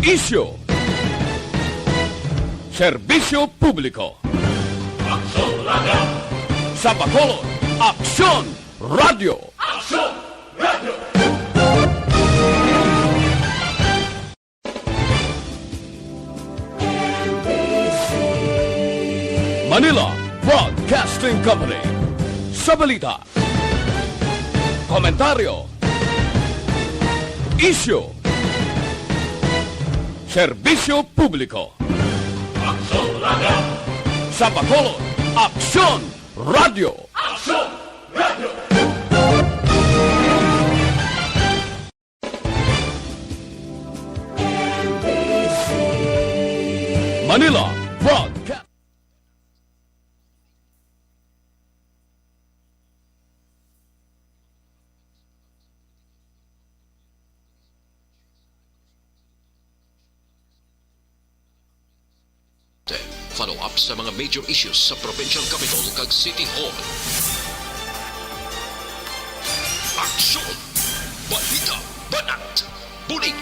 Isyo. Serbisyo publiko. Aksyon Radio! Sa Bacolod, Aksyon Radio. Aksyon Radio! Manila Broadcasting Company. Sa balita. Komentaryo. Isyo. Serbisyo publiko. Aksyon Radio! Sa Bacolod, Aksyon Radio. Aksyon Radio! Manila Broadcast. Follow-up sa mga major issues sa Provincial Capital kag City Hall. Aksyon! Balita! Banat! Bulig!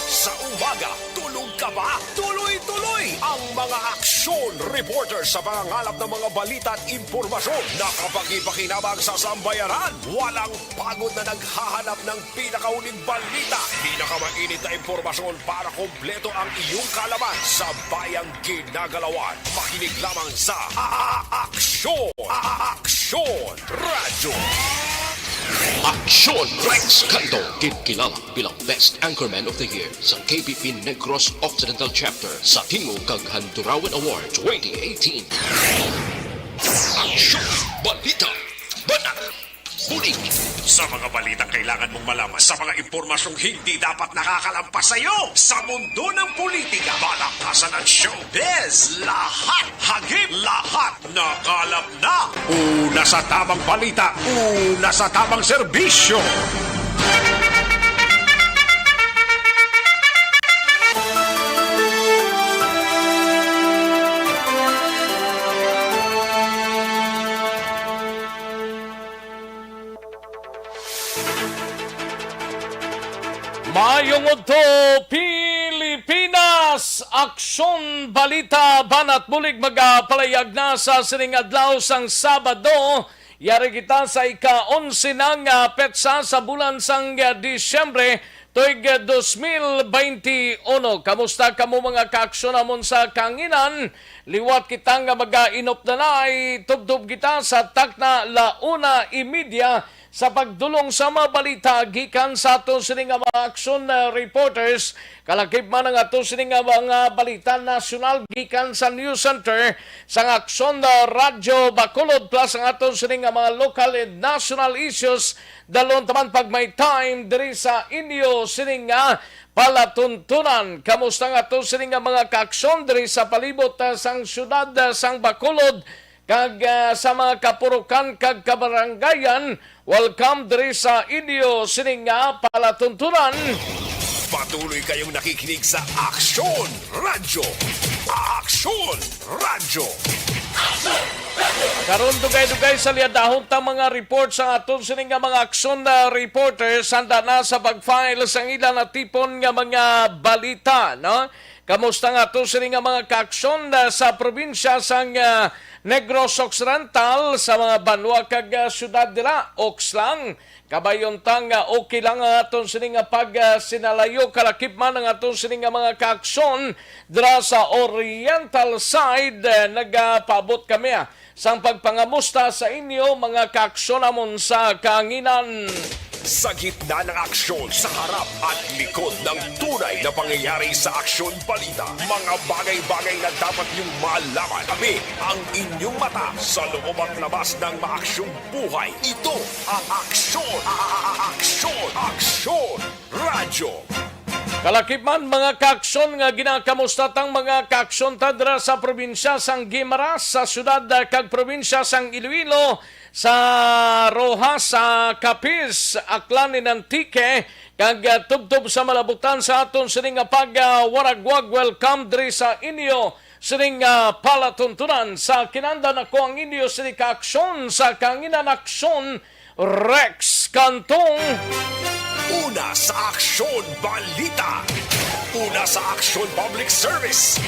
Sa umaga, tulog ka ba? Tuloy-tuloy ang mga aksyon reporters sa pangangalap ng mga balita at impormasyon na kapag-ipakinabang sa sambayaran. Walang pagod na naghahanap ng pinakauling balita. Pinakamainit na impormasyon para kompleto ang iyong kalaman sa bayang ginagalawan. Makinig lamang sa Aksyon! Aksyon Radio! Aksyon! Rex Cantong kilala bilang Best Anchorman of the Year sa KPP Negros Occidental Chapter sa Tingog kag Handurawan Award 2018. Aksyon! Balita! Banat! Bulig! Sa mga balitang kailangan mong malaman, sa mga impormasyong hindi dapat nakakalampas sa iyo, sa mundo ng politika, balakasan at showbiz, lahat, hagip, lahat, nakalap na. Una sa tamang balita, una sa tamang serbisyo. Mayong udto, Pilipinas! Aksyon, balita, banat, bulig magapalayag na sa sining adlaw sang Sabado. Yari kita sa ika-11 ng petsa sa bulan sang Disyembre tuig 2021. Kamusta kamo mga kaaksyon namon sa kanginan? Liwat kita nga mag-inop na ay tubtub kita sa takna launa imedya sa pagdulong sa mga balita gikan sa ato sining mga aksyon reporters. Kalakip man ang ato sining mga balita nasyonal gikan sa News Center sa Aksyon Radio Bacolod plus ang ato sining mga local and national issues dalon taman pag may time diri sa inyo sining palatuntunan. Kamusta nga ato sining mga kaaksyon diri sa palibot sang syudad sang Bacolod kag sa mga kapurukan kag kabarangayan. Welcome diri sa inyo sining palatuntunan. Patuloy kayong nakikinig sa Aksyon Radio. Aksyon Radio. Karon dugay-dugay sa liadahon ta mga report sa aton sining mga aksyon reporters handa na sa pag-file sang ilang na tipon nga mga balita, no? Kamusta nga ato sining mga kaaksyon sa probinsya sang Negros Occidental sa mga banwa kag syudad dira Oxlang. Kabayon tang okay lang ang aton sining pag sinalayo kalakip man ang aton sining mga kaaksyon dira sa Oriental side. Nagpaabot kami sang pagpangamusta sa inyo mga kaaksyon namon sa kanginan. Sa gitna ng aksyon, sa harap at likod ng tunay na pangyayari sa Aksyon Balita, mga bagay-bagay na dapat niyong malaman. Kami ang inyong mata sa loob at labas ng maaksyong buhay. Ito ang Aksyon! Aksyon! Aksyon! Radyo! Kalakip man mga kaaksyon nga ginakamusta tang mga kaaksyon tadra sa probinsya sang Guimaras, sa syudad kag probinsya sang Iloilo, sa Rojas, sa Capiz, Aklan ni Antique, kag tubtob sa malabutan sa aton sining pag-waragwag. Welcome diri sa inyo sining palatuntunan sa kinandan ako ang inyo sining kaaksyon sa kanginan aksyon Rex Cantong. Una sa Aksyon Balita. Una Una sa Aksyon Public Service.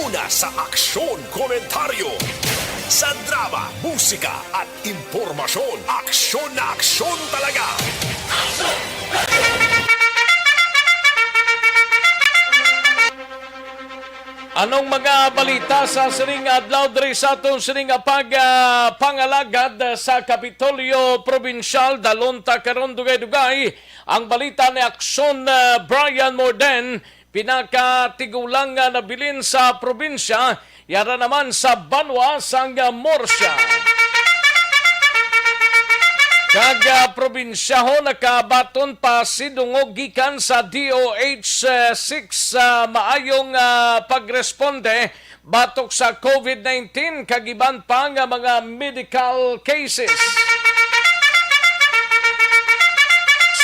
Una sa Aksyon Komentaryo. Sa drama, musika at impormasyon. Aksyon na aksyon talaga. Anong mga balita sa sining adlaw diri sa atong sining pangalagad sa Kapitolyo Provincial dalonta karon dugay-dugay ang balita ni Aksyon Brian Morden pinakatigulang nga nabilin sa probinsya yara naman sa Banwa sang Morsya. Kag probinsyahon nakabaton pa sidungog gikan sa DOH-6 maayong pagresponde batok sa COVID-19 kag iban pa nga mga medical cases.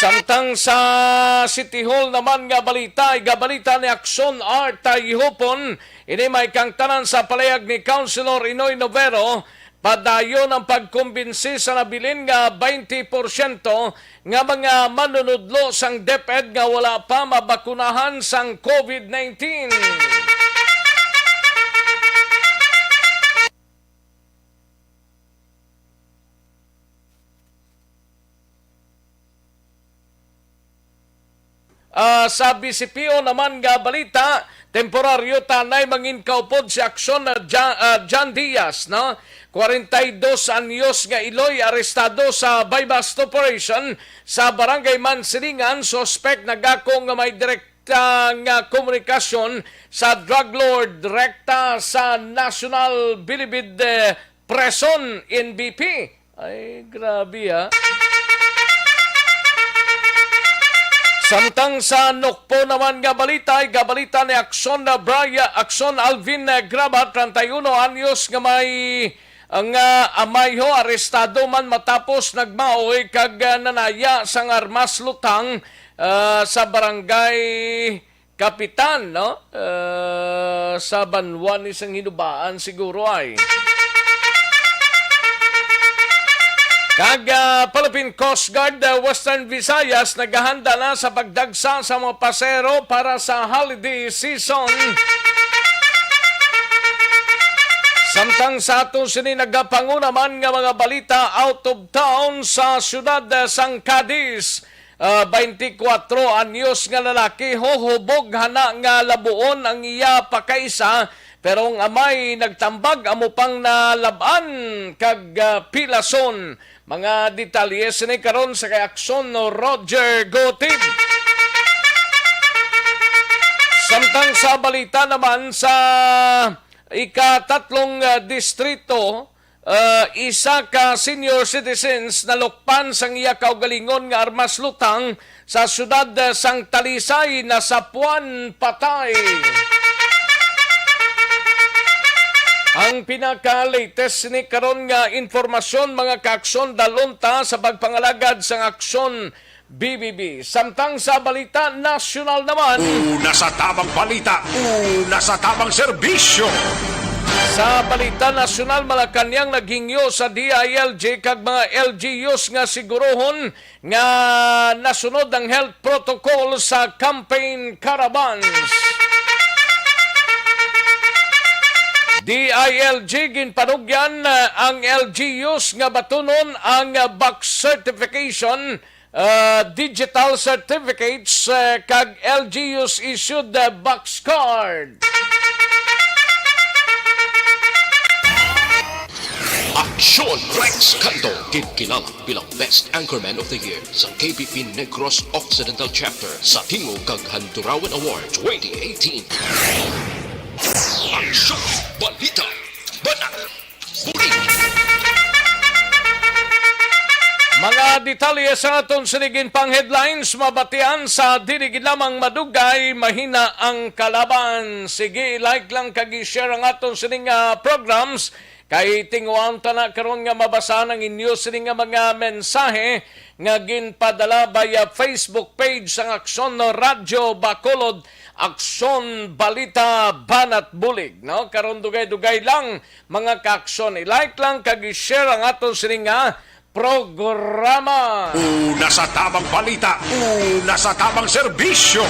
Samtang sa City Hall naman nga balita, igabalita ni Aksyon Art Ihupon, ini may kang tanan sa palayag ni Councilor Inoy Novero, padayon ang pagkumbinsi sa nabilin nga 20% nga mga manunudlo sang DepEd nga wala pa mabakunahan sang COVID-19. Sa BCPO naman nga balita, temporaryo tanay mangin kaupod si Aksyon John Diaz, no? 42 anyos nga iloy arestado sa bypass operation sa Barangay Mansilingan, suspect nagakong nga may direkta nga komunikasyon sa drug lord rekta sa National Bilibid Preson NBP. Ay, grabe ha. Samtang sa Nokpo naman nga balita, ay gabalita ni Aksyon Alvin Grabat, 31 anyos nga may ang amayho arestado man matapos nagmaoy kag nanaya sang armas lutang sa barangay Kapitan, no? Sa Banwan isang hinubaan siguro ay. Kag Philippine Coast Guard Western Visayas naghahanda na sa pagdagsa sa mga pasero para sa holiday season. Samtang sa atong sini nagapangu naman nga mga balita out of town sa siyudad sang Cadiz. 24 anyos nga lalaki hohubog hana nga labuon ang iya pakaisa. Pero ang amay nagtambag amo pang nalaban kag pilason. Mga detalye sini karon sa kay Aksyon no Roger Gotib. Samtang sa balita naman sa ikatatlong distrito, isa ka senior citizens na lukpan sang iya kaugalingon nga armas lutang sa siyudad sang Talisay na sapuan patay. Ang pinaka-latest ni karon nga informasyon mga kaaksyon dalunta sa pagpangalagad sang aksyon BBB. Samtang sa balita nasyonal naman, Una sa tamang balita, una sa tamang serbisyo. sa balita nasyonal Malacañang naghingyo sa DILG kag mga LGUs nga sigurohon nga nasunod ang health protocol sa campaign caravans. DILG ginpanugyan ang LGUs nga batunon ang box certification, digital certificates kag LGUs issued box card. Aksyon Rex Cantong, kilala bilang Best Anchorman of the Year sa KPP Negros Occidental Chapter sa Tingog kag Handurawan Award 2018. Aksyon, Balita, Banat, Bulig. Mga detalye sa aton sinigin pang headlines, mabatian sa dinigin lamang madugay, mahina ang kalaban. Sige, like lang kag i-share ang aton sining programs. Kay tinguan ta na karon nga mabasa ng inyo sining mga mensahe nga ginpadala via Facebook page sang Aksyon no Radyo Bacolod, Aksyon Balita Banat Bulig, no? Karon dugay-dugay lang mga kaaksyon. I-like lang kag i-share ang aton sining programa. Una sa tamang balita, una sa tamang serbisyo.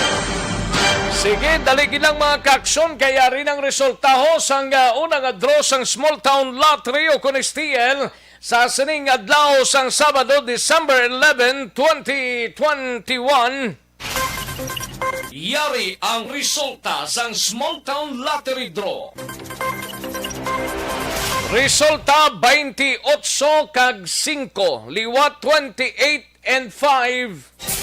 Sige, daligi lang mga kaaksyon, kaya rin ang resulta ho sang unang draw sang Small Town Lottery o Conistiel sa sining adlaw sang Sabado, December 11, 2021. Yari ang resulta sang Small Town Lottery Draw. Resulta 28 kag 5, liwat 28 and 5.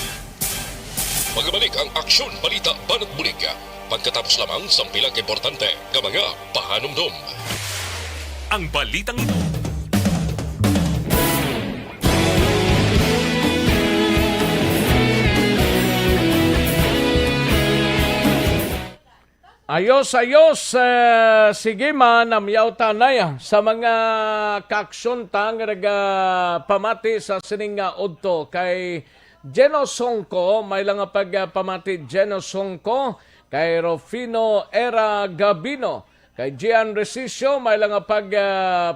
Magbalik ang Aksyon, Balita, Banat, Bulig. Pagkatapos lamang sa pilang importante nga mga pahanumdum. Ang balitang ito. Ayos, sige man, namyaw tanay sa mga kaaksyon tang pamati sa sining udto kay Geno Songko, may lang pamati Geno Songko, kay Rufino Era Gabino, kay Gian Resisio, may lang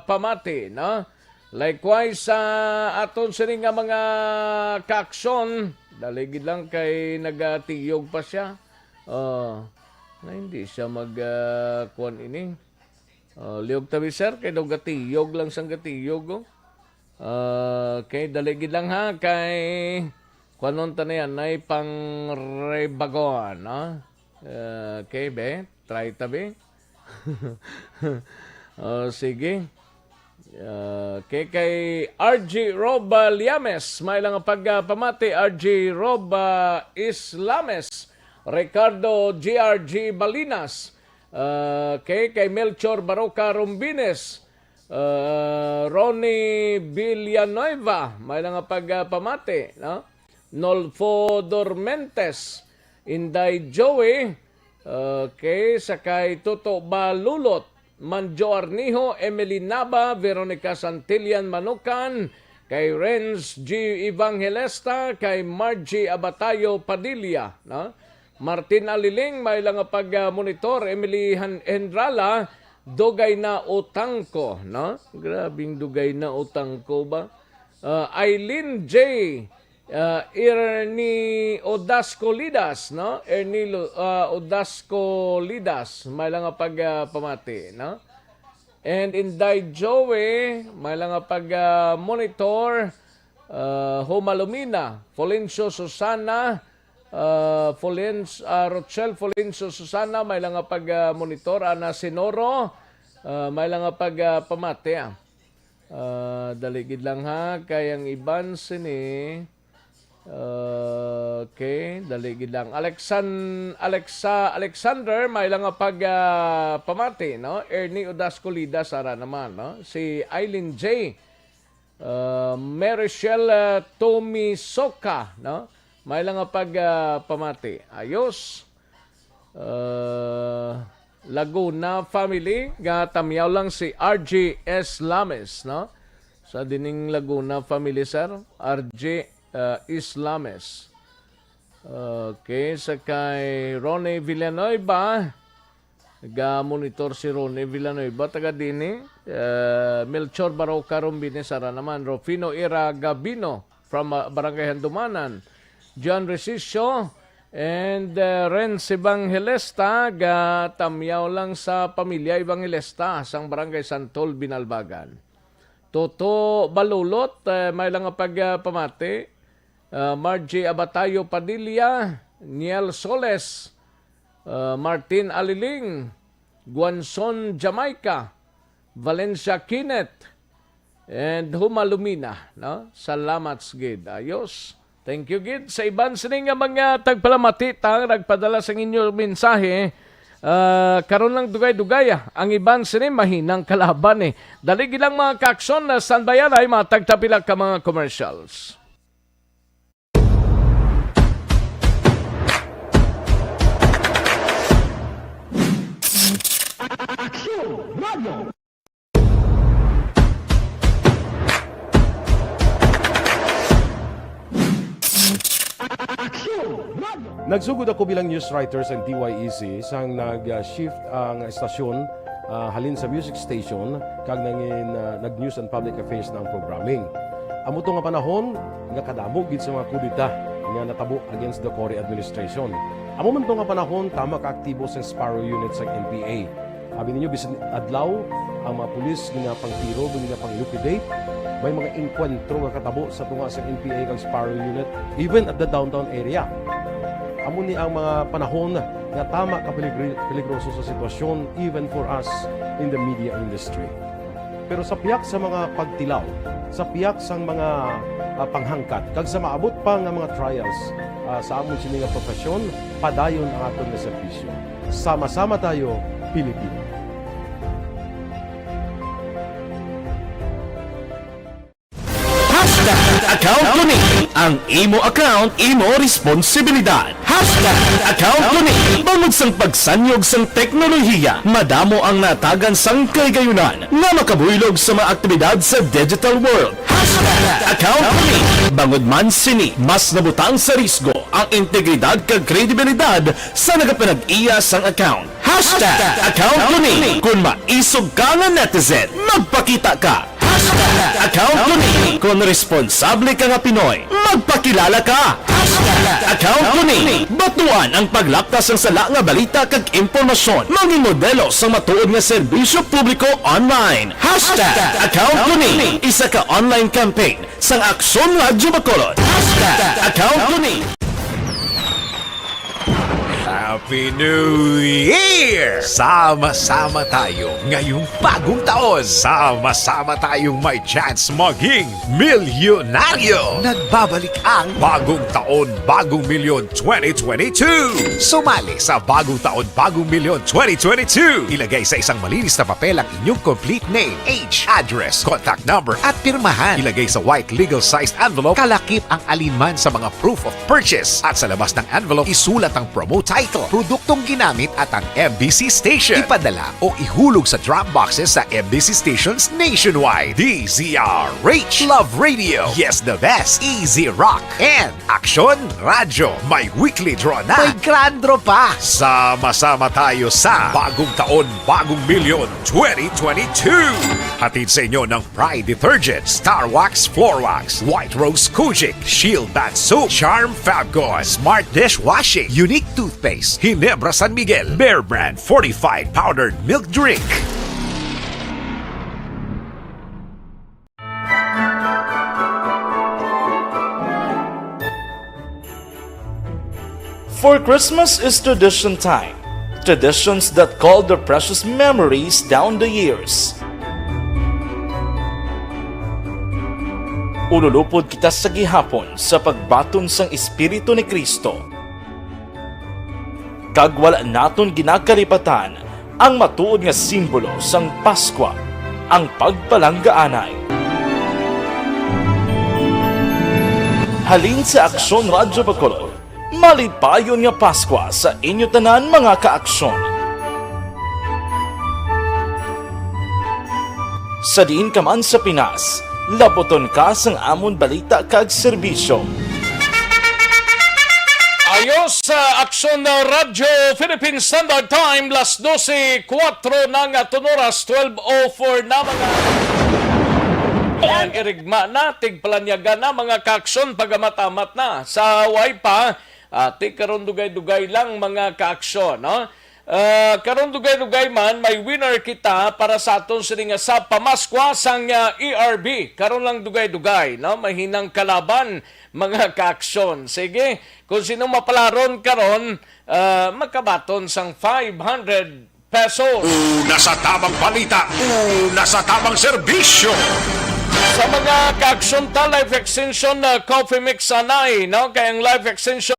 pamati, no? Likewise, sa aton sining mga kaaksyon, daligid lang kay nagatiyog pa siya. Na hindi siya kuan ini. Liog tabi sir, kay daw gatiyog lang sang gatiyog. Kay daligid lang ha, kay kuanon ta na yan, ay pang rebagoan, no? Kay be, try tabi. Sige. Kay RG Roba Liames, may lang pamati RG Roba Islames, Ricardo GRG Balinas, kay Melchor Baroca Rumbines, Ronnie Villanueva, may lang pamati, no? Nolfo Dormentes, Inday Joey, kay sakay Toto Balulot, Manjo Arnijo, Emily Naba, Veronica Santillan Manukan, kay Renz G. Evangelista, kay Margie Abatayo Padilla, no? Martin Aliling, may lang pag-monitor. Emily Hendrala, dugay na utang ko, no? Grabing dugay na utang ko ba? Eileen J. Ernie Odascolidas, no? Ernie Odascolidas, may lang pamati, no? And Inday Joey, may lang pag-monitor. Humalumina, Folencio Susana, Rochelle Folencio Susana, may lang pag-monitor. Ana Sinoro, may lang pamati. Daligid lang ha, kayang iban sini. Okay, daligid lang. Alexander, may lang pamati, no? Ernie Odascolida, sara naman, no? Si Eileen J. Marichelle Tomisoka, no? May lang pamati. Ayos. Laguna family, tamyaw lang si RGS Lames, no? Sa dining Laguna family, sir. RG Islames. Okay, sa kay Ronnie Villanueva, monitor si Ronnie Villanueva, taga dini. Melchor Baroca Rumbines, sara naman. Rufino Era Gabino from Barangay Handumanan. John Resisio and Renz Evangelista, tamyaw lang sa pamilya Evangelista sang Barangay Santol, Binalbagan. Toto Balulot, may lang pamati. Margie Abatayo Padilla, Niel Soles, Martin Aliling, Guanson Jamaica, Valencia Kinet, and Humalumina, no? Salamat gid. Ayos. Thank you, Gid. Sa iban sining nga mga tagpalamati tang nagpadala sa inyo mensahe, karon lang dugay-dugay. Ang iban sining mahinang kalaban eh. Daligi lang mga kaaksyon na standbayan ay mga tagtapilak ka mga commercials. Nagsugod ako bilang news writer sa DYEC sang nag-shift ang estasyon halin sa music station kag nag-news and public affairs na ang programming. Amo to nga panahon nga kadamo gid sa mga kudita nga natabo against the Cory administration. Amo man to nga panahon, tama ka-aktibo sa Sparrow Unit sa NPA. Abi ninyo, bisan adlaw, ang mga pulis nga pang-tiro, nga pang-lupidate, may mga inkwentro nga katabo sa tunga sa NPA kag Sparrow Unit, even at the downtown area. Amo ni ang mga panahon nga tama ka peligroso sa sitwasyon even for us in the media industry. Pero sa piyak sa mga pagtilaw, sa piyak sa mga panghangkat, kag sa maabot pa nga mga trials sa amon sini nga profesyon, padayon ang aton nga serbisyo. Sama-sama tayo, Pilipino. Account Kuning. Ang imo account, imo responsibilidad. Account Kuning. Bangod sang pagsanyog sang teknolohiya, madamo ang natagan sang kaygayunan na makabuylog sa mga aktibidad sa digital world. Account Kuning. Bangod man sini, mas nabutang sa risgo ang integridad kag kredibilidad sa nagapanag-iya sang account. Account Kuning. Kung maisog ka nga netizen, magpakita ka. Account Kuning. Kung responsable ka nga Pinoy, magpakilala ka. Account Kuning. Batuan ang paglaptas ng sala nga balita kag impormasyon. Manging modelo sa matuod nga serbisyo publiko online. Account Kuning. Isa ka online campaign sang Aksyon Radyo Bacolod. Account Kuning. Happy New Year! Sama-sama tayo ngayong bagong taon. Sama-sama tayong may chance maging milyonaryo. Nagbabalik ang Bagong Taon, Bagong Milyon 2022. Sumali sa Bagong Taon, Bagong Milyon 2022. Ilagay sa isang malinis na papel ang inyong complete name, age, address, contact number at pirmahan. Ilagay sa white legal-sized envelope, kalakip ang alinman sa mga proof of purchase. At sa labas ng envelope, isulat ang promo title, produktong ginamit at ang MBC station. Ipadala o ihulog sa drop boxes sa MBC stations nationwide. DZRH, Love Radio, Yes the Best, Easy Rock, and Aksyon Radyo. May weekly draw na. May grand draw pa. Sama-sama tayo sa Bagong Taon, Bagong Milyon 2022. Hatid sa inyo ng Pride Detergent, Star Wax Floor Wax, White Rose Kojic, Shield Bath Soap, Charm Fabgon, Smart Dishwashing, Unique Toothpaste, Ginebra San Miguel, Bear Brand Fortified Powdered Milk Drink. For Christmas is tradition time. Traditions that call the precious memories down the years. Ululupod kita sa gihapon sa pagbaton sang Espiritu ni Kristo. Kag wala naton ginakalipatan ang matuod nga simbolo sang Paskwa, ang pagpalanggaanay. Halin sa Aksyon Radyo Bacolod, malipayon nga Paskwa sa inyo tanan mga kaaksyon. Sa diin ka man sa Pinas, laboton ka sang amon balita kag serbisyo. Ayos sa Aksyon na Radyo Philippine Standard Time, las 12:04 ng oras, 12:04 na mga irigma na, tigpalanyaga na mga kaaksyon pagmatamat na. Sa wipa, karon dugay-dugay lang mga kaaksyon, no? Karon dugay-dugay man, may winner kita para sa aton sining sa pamaskwa sang ERB. Karon lang dugay-dugay, no? Mahinang kalaban mga kaaksyon. Sige, kung sino mapalaron karon, magkabaton sang 500 pesos. Una sa tamang balita, una sa tamang serbisyo. Sa mga kaaksyon ta, life extension coffee mix anay, no? Kaya ang life extension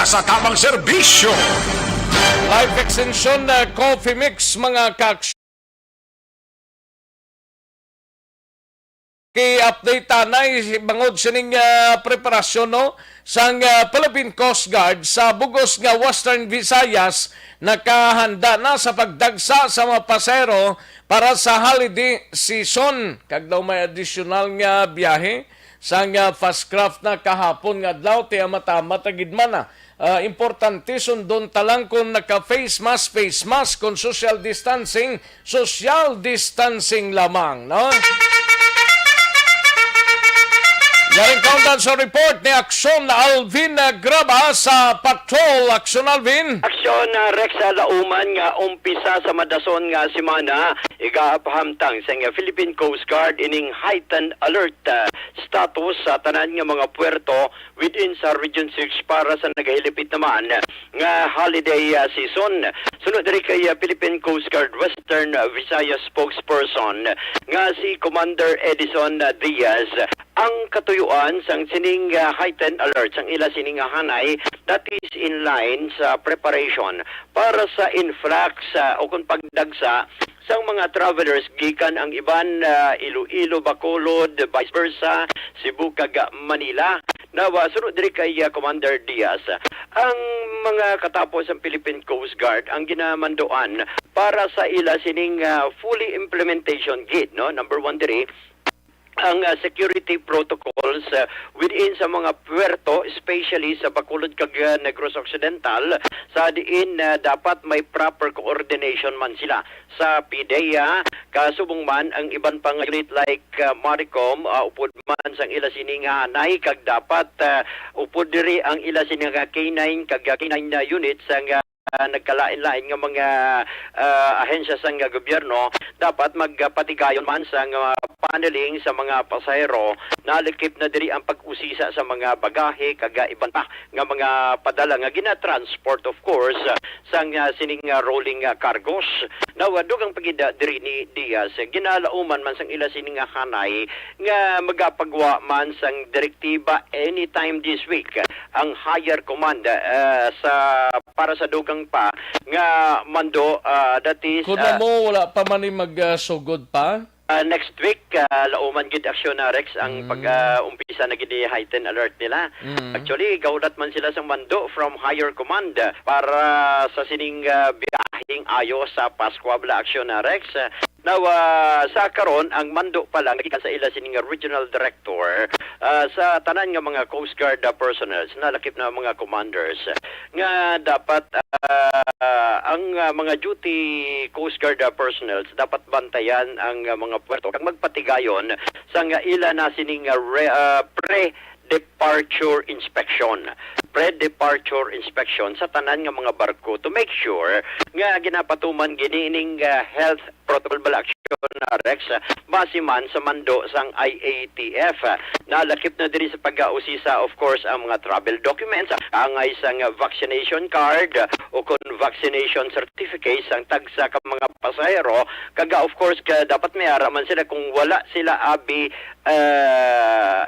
sa tamang serbisyo. Life extension coffee mix mga kaaksyon. Update tanay bangod sining preparasyon no sang Philippine Coast Guard sa bugos nga Western Visayas nakahanda na sa pagdagsa sa mga pasero para sa holiday season kag daw may additional nga biyahe sang fast craft na kahapon nga adlaw ti mata matagid man na. Importante sundon talang kung naka-face mask kung social distancing lamang, no? Yaring kauntan sa report ni Aksyon Alvin Graba sa Patrol. Aksyon Alvin. Aksyon Rex Lauman nga umpisa sa madason nga semana igapahamtang sa nga Philippine Coast Guard ining heightened alert status sa tanan nga mga puerto within sa Region 6 para sa nagahilipit naman nga holiday season. Sunod diri kay Philippine Coast Guard Western Visayas spokesperson nga si Commander Edison Diaz ang katuyuan sang sining heightened alert sang ila sining hanay that is in line sa preparation para sa influx o kung pagdagsa sang mga travelers gikan ang iban Iloilo, Bacolod, vice versa, Cebu kag Manila. Nawa sunod diri kay Commander Diaz ang mga katapos ang Philippine Coast Guard ang ginamandoan para sa ila sining fully implementation gid no number 1 diri ang security protocols within sa mga puerto, especially sa Bacolod kag Negros Occidental, sa diin dapat may proper coordination man sila sa PIDEA, kasubong man ang iban pang unit like Maricom, upod man sang ila sining hanay, kag dapat upod diri ang ila sining K9 kag K9 units sang nagkalain-lain nga mga ahensya sa gobyerno dapat magpatigayon man sa paneling sa mga pasahero nalikip na diri ang pag-usisa sa mga bagahe kaga iban pa nga mga padala nga gina-transport of course sa sining rolling cargos. Nawadog ang pagida diri ni Diaz ginalauman man sang ila sining hanay nga magapagwa man sang direktiba anytime this week ang higher command sa para sa dugang pa nga mando that is Kung mo wala pa man magsugod pa? Next week, lauman gid Aksyon Rex ang pag-umpisa na gid heightened alert nila. Actually, gaulat man sila sa mando from higher command para sa sining biyaheng ayo sa Pascuabla Aksyon Rex. Now, sa karon ang mando pa lang gikan sa ila sining regional director sa tanan nga mga Coast Guard personnel nalakip na mga commanders nga dapat ang mga duty Coast Guard personnel dapat bantayan ang mga puerto kag magpatigayon sa nga ila na sining pre-departure inspection sa tanan nga mga barko to make sure nga ginapatuman ginining health protocol bala Aksyon Rex base man sa mando sang IATF nalakip na diri sa pag-usisa of course ang mga travel documents angay sang vaccination card o kon vaccination certificate sang tagsa ka mga pasahero kaga of course dapat may araman sila kung wala sila abi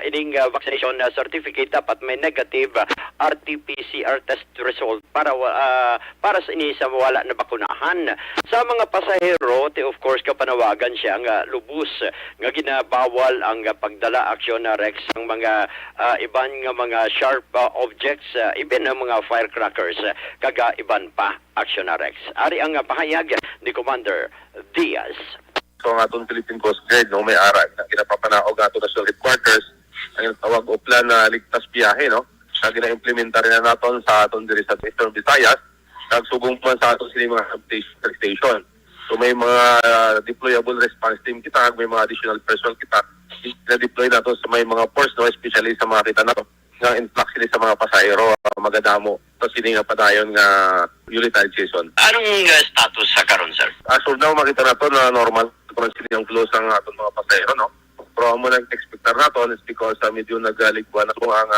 ining vaccination certificate dapat may negative RT-PCR test result para sa ini sa wala na bakunahan sa mga pasahero of course kapanawagan siya nga lubos nga ginabawal ang pagdala Aksyon Rex ng mga iban nga mga sharp objects even ang mga firecrackers kaga iban pa Aksyon Rex. Ari ang pahayag ni Commander Diaz. So ang atong Philippine Coast Guard no may ara na ginapapanaog ato national headquarters ang tawag o plan na ligtas biyahe no na gina-implementar na naton sa aton diri sa Eastern Visayas nagsugong man sa aton sila mga station. So may mga deployable response team kita, may mga additional personnel kita na-deploy nato sa may mga force, no, especially sa mga kita nato nga influx sila sa mga pasahero magadamo so sila nga padayon nga utility season. Anong status sa karon sir? As of now makita nato na normal kung sila yung flow sa aton mga pasahero no. Pero mo nang expectar nato is because medyo nagaligwa na po ang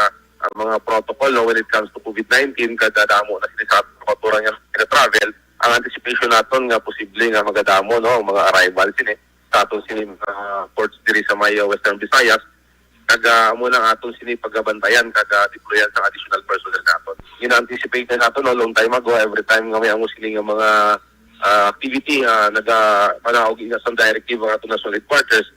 mga protocol no when it comes to COVID-19 kada damo na sila sa katurang nga travel. Ang anticipation naton nga posible nga magadamo no ang mga arrival sini sa aton sini ports diri sa may Western Visayas kaga amo nang aton sini pagabantayan kaga deployan sa additional personnel naton. ina-anticipate na nato no long time ago every time nga may amo sila nga mga activity panaog sa directive ang atong national headquarters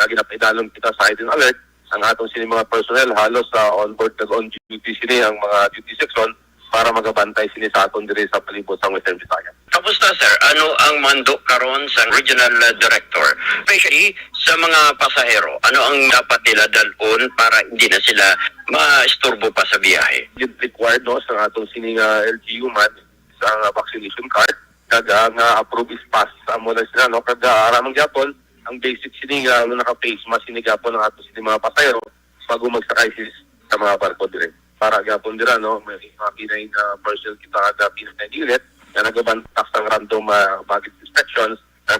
ginapaidalom kita sa hidden alert ang atong sini mga personnel halos sa on-board on duty sini ang mga duty section para magabantay sini sa aton diri sa palibot sa Western Visayas. Tapos na sir, ano ang mando karon sa regional director? Especially sa mga pasahero, ano ang dapat nila dalon para hindi na sila ma-isturbo pa sa biyahe? It required no sa atong sini nga LGU man sa vaccination card nga approve is pass amo na sila no kada aramang gyapon ang basic sini nga naka-face mask sini gyapon ang atong sini mga pasahero bago magsakay sa mga barko dire. Para gyapon dira no may mga pinay na parcel kita kada pinay unit na nagabantak sa random baggage inspections sa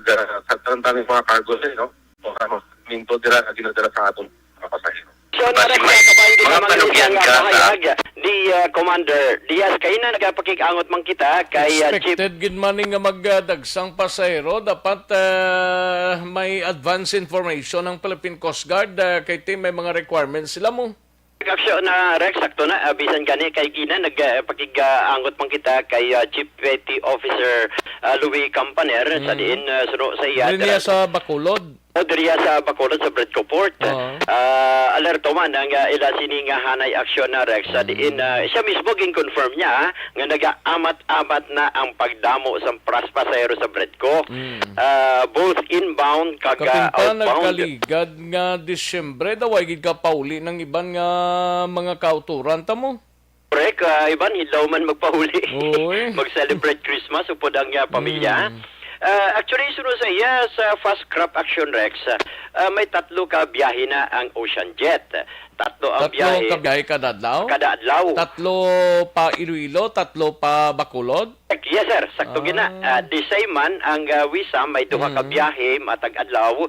tanang mga cargo no para minto dira ginadala sa atong mga pasahero. So, mga panugyan ka di Commander Diaz, kayo na nagpakikangot man kita kay Chief. Expected good morning nga magdagsang pasahero. Dapat may advance information ng Philippine Coast Guard kay team may mga requirements sila mo. Aksyon na Rex, sakto na, bisan gani kay Gina, nagpakikangot man kita kay Chief Petty Officer Louis Campaner sa diin suno sa iya. Diniya sa Bacolod. Diriya sa Bacolod sa Bredco Port. Alerto man ang ila sini nga hanay aksyon na Rex sa diin siya mismo gin-confirm niya nga naga-amat-amat na ang pagdamo sa pasahero sa Bredco. Both inbound kag Kapinta outbound. nagkaligad nga Disyembre daw ay gid ka pauli ng iban nga mga kauturan ta mo. Correct, iban hilaw man magpahuli. Oy. Mag-celebrate Christmas upod ang pamilya. Actually, sunod sa iya sa Fast Crop Action Rex, may tatlo ka biyahe na ang Ocean Jet. Tatlo ang biyahe. Tatlo ka biyahe kada adlaw? Kada adlaw. Tatlo pa Iloilo, tatlo pa Bacolod? Yes sir, sakto gina. Di say man ang Wisam may duha ka biyahe matag adlaw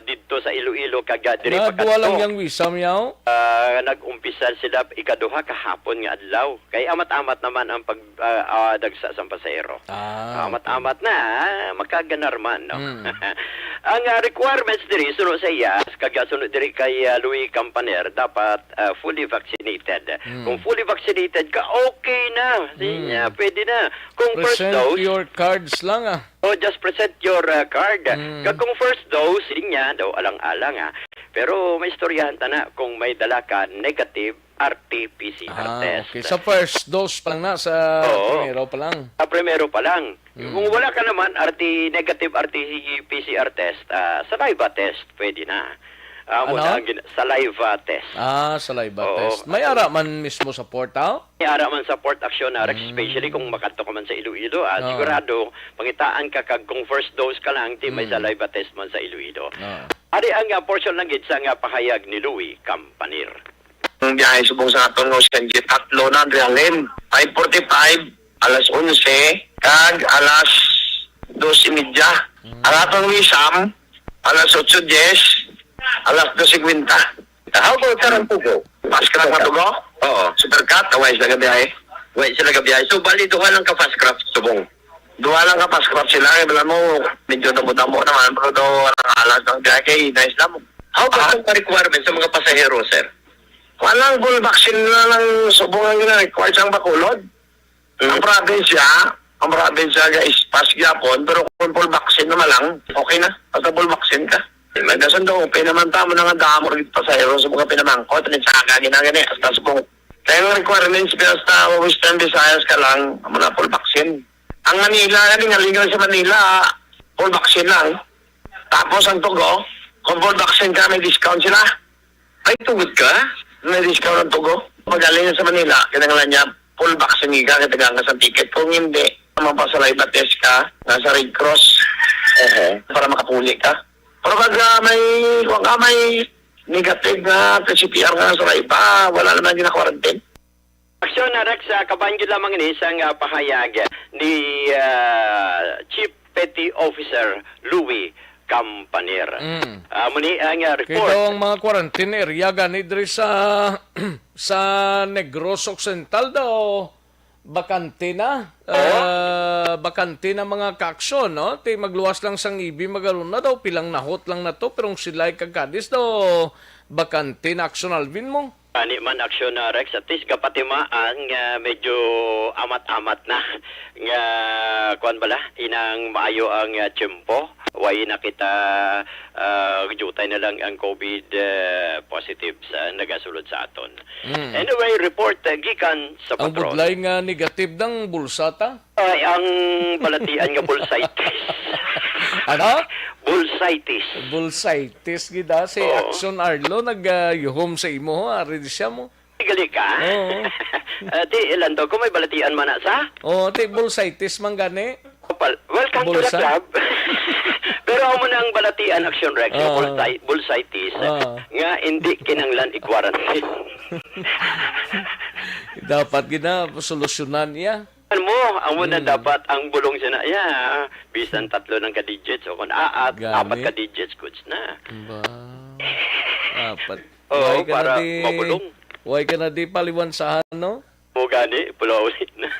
didto sa Iloilo kag diri pa Duwa lang yang Wisam yaw? Nag-umpisa sila ikaduha kahapon nga adlaw. Kay amat-amat naman ang pagdagsa sa pasahero. Amat-amat na makaganar man no. Ang requirements diri sunod sa iya kag sunod diri kay Louis Campaner dapat fully vaccinated. Kung fully vaccinated ka okay na. Sinya, pwede na. Kung first Present dose, your cards lang just present your card. Kung first dose, niya daw alang-alang Pero may istoryahan ta na kung may dala ka negative RT-PCR test. Okay. Sa first dose pa lang na, sa primero pa lang. Sa primero pa lang. Kung wala ka naman negative RT-PCR test, saliva test pwede na. Saliva test. Saliva test. May ara man mismo sa portal? May ara man sa port action na especially kung makato ka man sa Iloilo. Sigurado, pangitaan ka kung first dose ka lang, may saliva test man sa Iloilo. Ari ang portion lang gid sa pahayag ni Louis Campaner. Ang biyahe subong sa atong Ocean Jet, tatlo na Adrialin. 5:45, alas 11, kag alas 2:30. Ang atong Wisam, alas 8:10, alas 2:50. How about karang tugo? Pas ka lang matugo? Oo. Supercat, away sila gabiyahe. Wait sila gabiyahe. So, bali, duha lang ka fast craft subong. Duwa lang ka paskrap sila. Wala mo, medyo damo-damo naman. Pero daw, ang alas ng biyahe kay nice lang mo. How about ang requirement sa mga pasahero, sir? Walang full vaccine na ng subong ang gina-require sa Bacolod. Ang probinsya guys, pas gyapon, pero kung full vaccine naman lang, okay na. Basta full vaccine ka. Nagdasan daw, pinaman tamo na nga damo rin pasahero sa mga pinamangkot, at sa kagina-gani, hasta subong. Kaya ang requirements pinasta Western Visayas ka lang, muna full vaccine. Ang Manila, legal sa Manila, full vaccine lang. Tapos ang Tugo, kung full vaccine ka, may discount sila. Ay, tugod ka? May discount ang Tugo. Magaling sa Manila, kinangalan niya, full vaccine ka, kitagang ka sa ticket. Kung hindi, mapasaliva test ka, nasa Red Cross, para makapuli ka. Pero pag may negative na PCR ka sa Raiba, wala naman gina-quarantine. Aksyon na Rex, kabanyo lamang ini isang pahayag ni Chief Petty Officer Louis Campaner. Muni ang report. Kaya ang mga quarantine area gani diri sa sa Negros Occidental daw bakante na. Bakante na mga kaaksyon, no? Ti magluwas lang sang ibi magalun na daw pilang nahot lang na to pero sila'y kagkadis daw bakante na aksyon Alvin mo. Ani man aksyon na Rex at least kapatimaan nga medyo amat-amat na nga kuan bala inang maayo ang tiyempo way na kita jutay na lang ang COVID positive sa nagasulod sa aton. Anyway, report gikan sa Ang patrol. budlay nga negative ng bulsata. Ay, ang balatian nga bullsitis. Ano? Bullsitis. Bulsitis gida si Oo. Aksyon Arlo nag-yuhom sa imo ari di siya mo. Gali ka? Oo. Ti ilan to kung may balatian man na sa? Oh, ti bulsitis man gani. Welcome to the Bulsa? club. Pero amo nang balatian action Rex, Oo. bullsitis, Oo. nga hindi kinanglan i-quarantine. Dapat gina solusyonan niya. Ano mo, amo na dapat ang bulong siya na, bisan 3 ng ka-digits, o kung Gamit. 4 ka-digits, goods na. Ba. Dapat. Oo, Huwag ka para na di- mabulong. Huwag ka na di paliwansahan, no? Mo gani, pulawin na.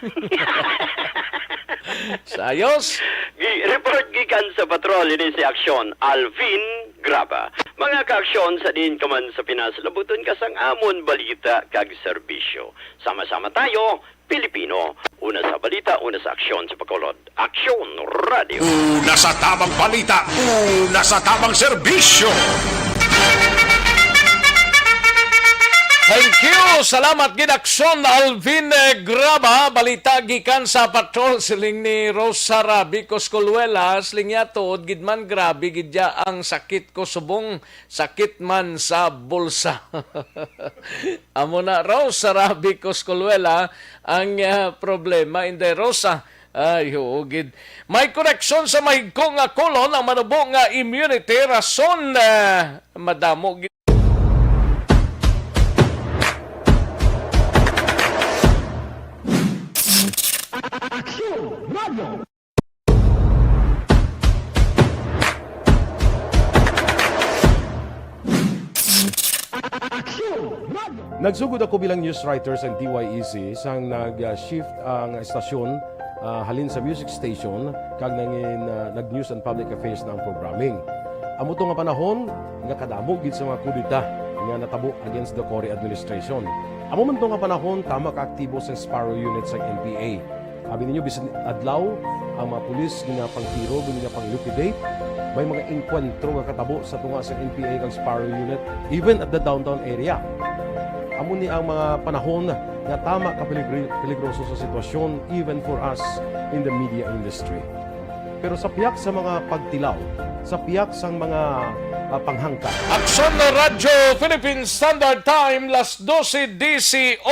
Sayos. Report gikan sa patrol ini si Aksyon Alvin Graba. Mga kaaksyon sa din ka man sa Pinas, labuton ka sang amon balita kag serbisyo. Sama-sama tayo, Pilipino. Una sa balita, una sa aksyon sa Bacolod. Aksyon Radio. Una sa tamang balita, una sa tamang serbisyo. Thank you. Salamat gid Aksyon Alvin Graba. Balita gikan sa patrol siling ni Rosa Rabi Coscoluela. Siling niya tuod gid man grabe gid ya ang sakit ko subong sakit man sa bulsa. Amo na Rosa Rabi Coscoluela ang problema inde Rosa. Ay, hugid. May koreksyon sa mahigko nga kolon ang manubo nga immunity rason madamo gid. Nagsugod ako bilang news writers and DYEC sang nag-shift ang estasyon halin sa music station kag nangin nag-news and public affairs na ang programming. Amo to nga panahon nga kadamo gid sa mga kudita nga natabo against the Cory administration. Amo man to nga panahon tama ka aktibo sa Sparrow unit sa NPA. Abi ninyo bisan adlaw ang mga pulis nga pangtiro nga pang-liquidate may mga enkwentro nga katabo sa tunga sa NPA kag Sparrow unit even at the downtown area. Amo ni ang mga panahon nga tama ka peligroso sa sitwasyon even for us in the media industry. Pero sa piyak sa mga pagtilaw, sa piyak sa mga panghangka. Aksyon na Radyo Philippine Standard Time las 12:18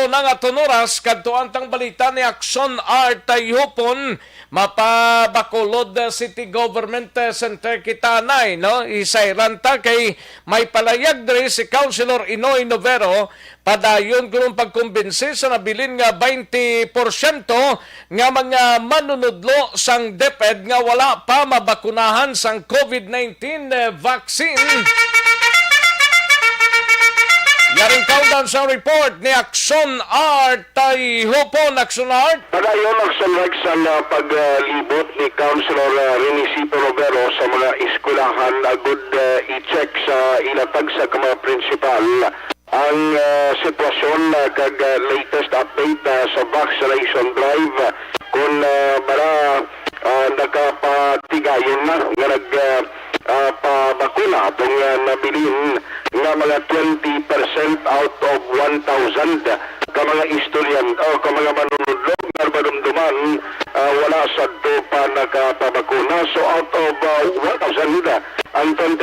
na nga oras kadto antang balita ni Aksyon Art Tayhupon mapabakulod City Government Center Kitanay no isayranta kay may palayag diri si Councilor Inoy Novero padayon kung pagkumbinsi sa nabilin nga 20% nga mga manunudlo sang DepEd nga wala pa mabakunahan sang COVID-19 vaccine. Yaring countdown sa report ni Aksyon Art Tayhupon. Aksyon Art. Padayon nagsalwag sa paglibot ni Councilor Renisito Robero sa mga eskwelahan agud i-check sa ilatag sa mga principal ang sitwasyon kag latest update sa vaccination drive kung para nakapatigayon na nga nagpabakuna itong nabilin nga mga 20% out of 1,000 ka mga estudyant o ka mga manunudlog nga madumduman wala sa to pa nakapabakuna. So out of 1,000 ang 20%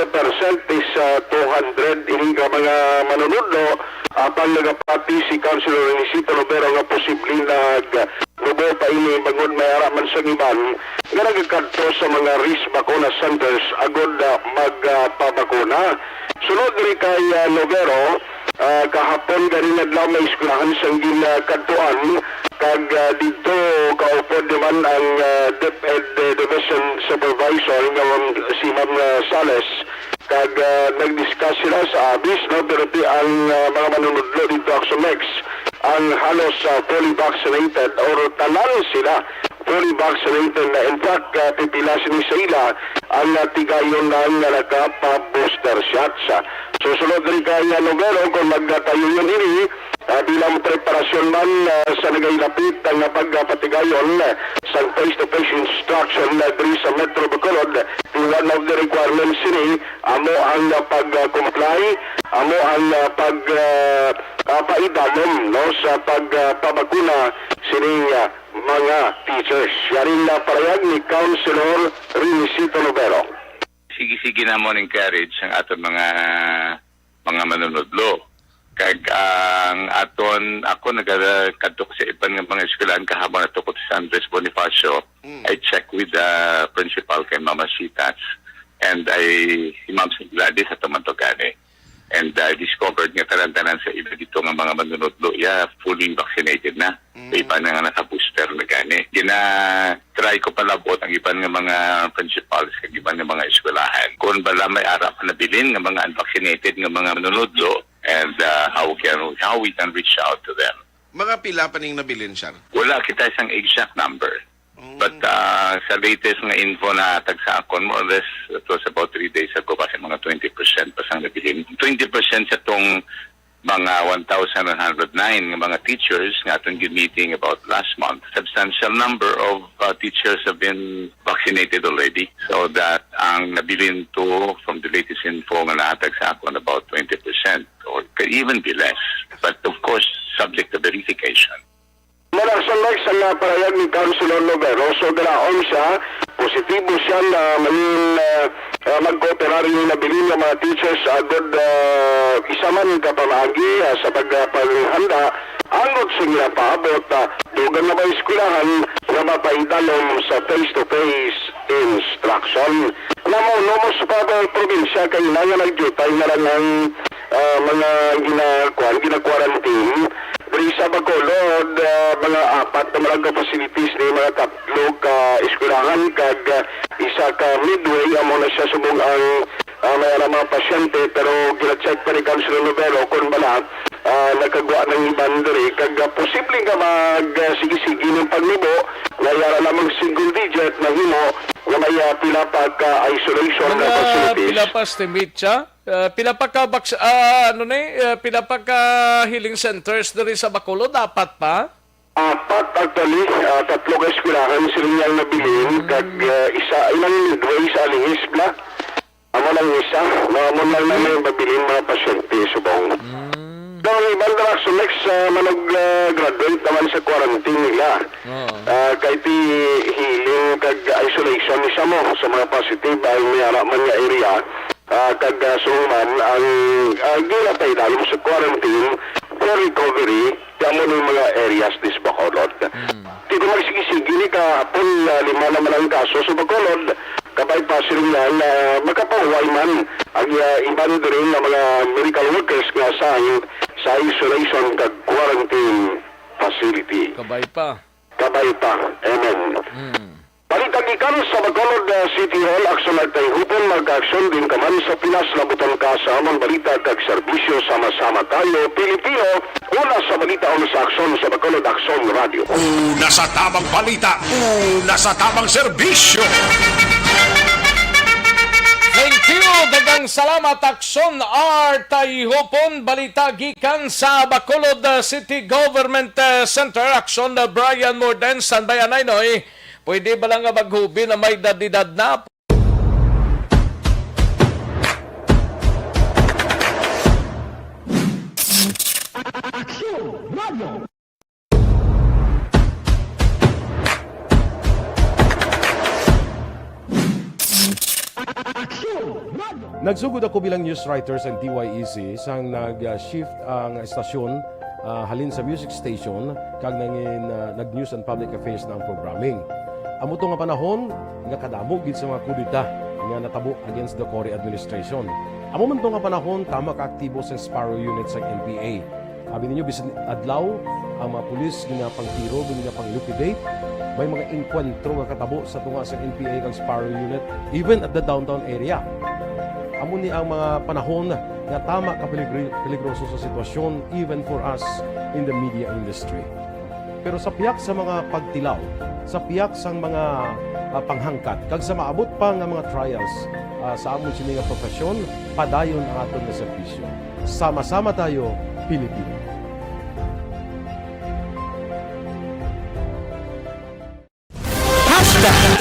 is 200 ining ka mga manunudlo apang nagapati si Councilor Renisito Robero nga posibleng naglubo pa ini bangod may araman sa iban nga nagkadto sa mga risk bakuna centers agod magpabakuna. Sunod rin kay Novero, kahapon galing adlaw may eskwelahan sang ginakadtuan kag dito kaupod naman ang DepEd Division Supervisor nga si Ma'am Sales kag nag-discuss sila sa abis no pero ang mga manunudlo dito Axomex ang halos fully vaccinated or tanan sila fully vaccinated na in fact pipila sila ang tigayon na nga nagpa-booster shots. Susunod rin kaya Nobero kung magtayo yun ini bilang preparasyon man sa nagailapit ang pagpatigayon sa face-to-face instruction diri sa Metro Bacolod. One of the requirements ini amo ang pag-comply, amo ang pagpaidalom no sa pagpabakuna sining mga teachers. Yarin na parayag ni Councilor Rinisito Nobero. Sige na mo encourage ang aton mga manunodlo. Kag ang aton ako nagkadtok sa iban nga mga eskwelahan kahabang natukot sa Andres Bonifacio. I check with the principal kay Mama Sitas and si Ma'am Gladys at Mantogane. And I discovered nga talantanan sa iba dito nga mga manunodlo, fully vaccinated na. Iba na nga naka-booster na gani. Try ko palabot ang iban nga mga principals kag iban nga mga eskwelahan. Kung bala may ara pa nabilin nga mga unvaccinated nga mga manunodlo and how we can reach out to them. Mga pila pa ning nabilin siya? Wala kita isang exact number. But sa latest nga info na tag sa akon, more or less, it was about 3 days ago kasi mga 20% pa sang nabilin. 20% sa tong mga 1,109 nga mga teachers nga atong meeting about last month. Substantial number of teachers have been vaccinated already. So that ang nabilin to from the latest info nga naatag sa akon about 20% or could even be less. But of course, subject to verification. Malasan lang sa parayag ni Councilor Nobero, so dalaon siya, positibo siya na mag-cooperary na bilin ng mga teachers agad isa man kapamagi sa pagpanghanda anod sa nga paabot dugan na ba eskwelahan na mapaidalom sa face-to-face instruction. Namuno mo sa probinsya kay na nagjutay na lang ang mga gina-quarantine diri sa Bacolod, mga 4 na mga facilities ni mga 3 ka eskwelahan kag isa ka midway amo na siya subong ang mga pasyente pero gina-check pa ni Councilor Nobero kung bala nagkagwa ng iban diri kag posible nga mag-sige-sige ng paglibo nga yara lamang single digit na himo nga may pila pa ka isolation na facilities. Pila pa estimate siya? Pila pa ka pila pa ka healing centers diri sa Bacolod, dapat pa? 4 actually, 3 ka eskwelahan sila niyang nabilin kag ilang midway sa Alingis bla. Amo lang isa, amo lang na may mabilin mga pasyente subong. Ang ibang so next manog-graduate naman sa quarantine nila. Kahit healing kag isolation isa mo sa mga positive ay may man nga area. Kag suman ang ginatay dalom sa quarantine for recovery kamo ng mga areas dis Bacolod. Tito magsige-sige ni kahapon 5 naman ang kaso sa Bacolod. Kabay pa sila na magkapahuway man ang iban rin ng mga medical workers nga sa isolation kag quarantine facility. Kabay pa. Amen. Balitagikan sa Bacolod City Hall, Aksyon at Hupon, mag-aksyon din kaman sa Pinas, labutan ka sa among balita kag serbisyo sama-sama tayo, Pilipino. Una sa balita, una sa Aksyon sa Bacolod Aksyon Radio. Una sa tamang balita, una sa tamang serbisyo. Thank you! Dagang salamat, Aksyon Hupon, balita gikan sa Bacolod City Government Center. Aksyon Brian Morden, Sanbayanay Noy. Pwede ba lang nga maghubi na may dadidad na? Nagsugod ako bilang news writers and DYEC sang nag-shift ang estasyon halin sa music station kag nag-news and public affairs na ang programming. Amo to nga panahon nga kadamo gid sa mga kudita nga natabo against the Cory administration. Amo man to nga panahon tama ka aktibo sa Sparrow unit sa NPA. Abi ninyo bisan adlaw ang mga pulis nga pangtiro nga pang-liquidate. May mga enkwentro nga katabo sa tunga sa NPA kag Sparrow unit even at the downtown area. Amo ni ang mga panahon nga tama ka peligroso sa sitwasyon even for us in the media industry. Pero sa piyak sa mga pagtilaw, sa piyak sa mga panghangkat, kag sa maabot pa nga mga trials, sa among sini nga profesyon, padayon ang aton nga serbisyo. Sama-sama tayo, Pilipino.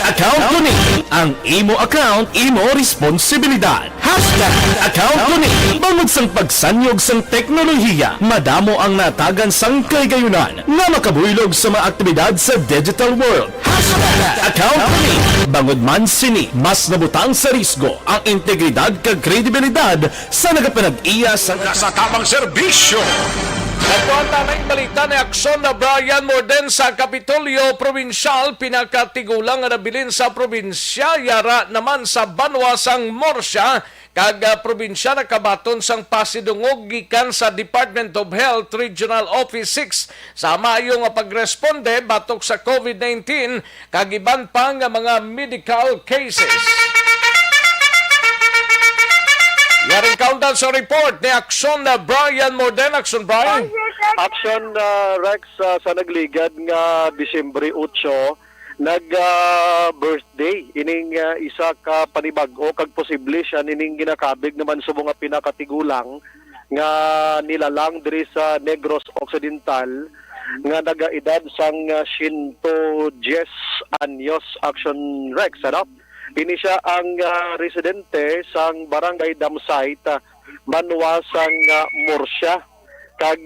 Account Kuning. Ang imo account, imo responsibilidad. Account Kuning. Bangod sang pagsanyog sang teknolohiya, madamo ang natagan sang kaygayunan nga makabuylog sa mga aktibidad sa digital world. Account Kuning. Bangod man sini, mas nabutang sa risgo ang integridad kag kredibilidad sa nagapanag-iya sa Kasatamang serbisyo. Ito ang tanay balita ni Aksyon na Brian Morden sa Kapitolyo Provincial, pinakatigulang nga nabilin sa probinsya, yara naman sa Banwa sang Morsya, kag probinsya na kabaton sang pasidungog gikan sa Department of Health Regional Office 6 sa maayo nga pagresponde batok sa COVID-19 kag iban pa nga mga medical cases. Yaring countdown sa report ni Aksyon na Brian Morden. Aksyon, Brian. Aksyon Rex sa nagligad nga Disyembre 8 birthday ining isa ka panibag-o kag posible siya nining ginakabig naman sa mga pinakatigulang nga nilalang diri sa Negros Occidental nga nagaedad sang 110 anyos. Aksyon Rex, ano? Ini siya ang residente sang Barangay Damsite, Banwa sang Morsya. Kag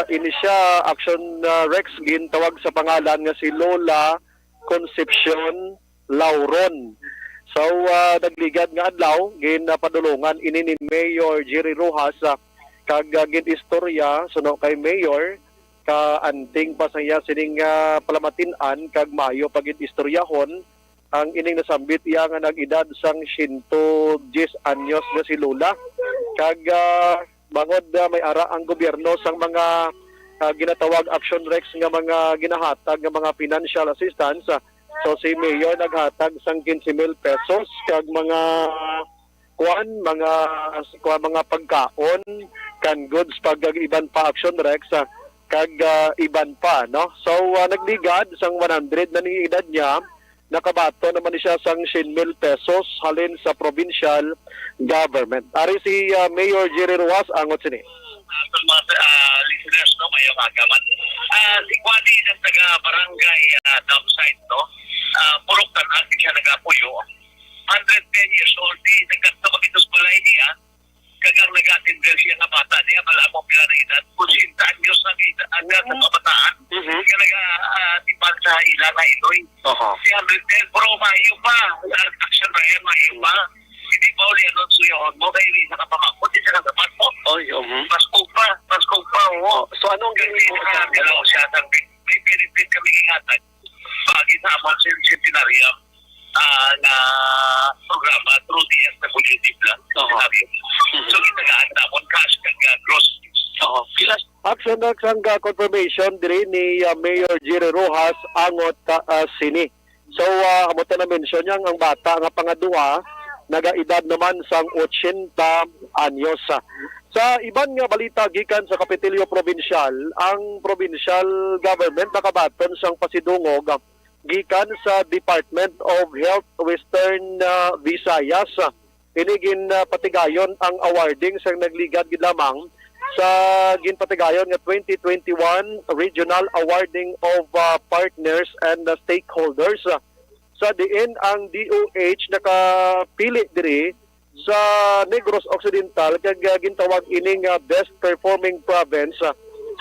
ini siya, Aksyon Rex, gintawag sa pangalan nga si Lola Concepcion Lauron. So nagligad nga adlaw ginapadulungan ini ni Mayor Jerry Rojas kag ginistorya suno kay Mayor ka anting pa saya sining palamatin-an kag maayo pagidistoryahon ang ining nasambit iya nga nag-edad sang 110 anyos nga si Lola. Kag bangod may ara ang gobyerno sang mga ginatawag Action Rex nga mga ginahatag nga mga financial assistance. So si Mayor naghatag sang 15,000 pesos kag mga mga pagkaon kan goods pag iban pa Action Rex kag iban pa, no. So nagligad sang 100 na ni edad niya. Nakabato naman siya sang 100,000 pesos halin sa provincial government. Ari si Mayor Jerry Ruas angot sini. Listeners, no, may magaman. Si Kwadi ng taga-barangay Damsite, no, purok tanan, di siya nag-apuyo. 110 years old, di nagkatabagitos balay niya, kagang nag-atender siya nga bata niya, malamo pila na edad, 80 anyos na edad, sa kabataan, kaya nag-tipan sa ilan na ito'y. Si 110, pero maiyo pa, action na yan, maiyo pa. Hindi pa uli anong suyahon mo, kaya hindi sa kapamangkot, hindi sa kagapat mo. Pasko pa, oo. So anong gawin mo sa galaw siya, may benefit kami ingatag, bagi sa amang centenarium na programa through the SWD plan. So ginagaan tapon cash kag groceries. Action Rex ang confirmation diri ni Mayor Jerry Rojas angot sini. So amo ta na mention yang ang bata nga pangadua nagaedad naman sang 80 anyos. Sa iban nga balita gikan sa Kapitolyo Provincial, ang provincial government nakabaton sang pasidungog gikan sa Department of Health Western Visayas. Inigin patigayon ang awarding sa nagligad gid lamang sa ginpatigayon nga 2021 Regional Awarding of Partners and Stakeholders. Sa diin ang DOH nakapili diri sa Negros Occidental kag gintawag ining Best Performing Province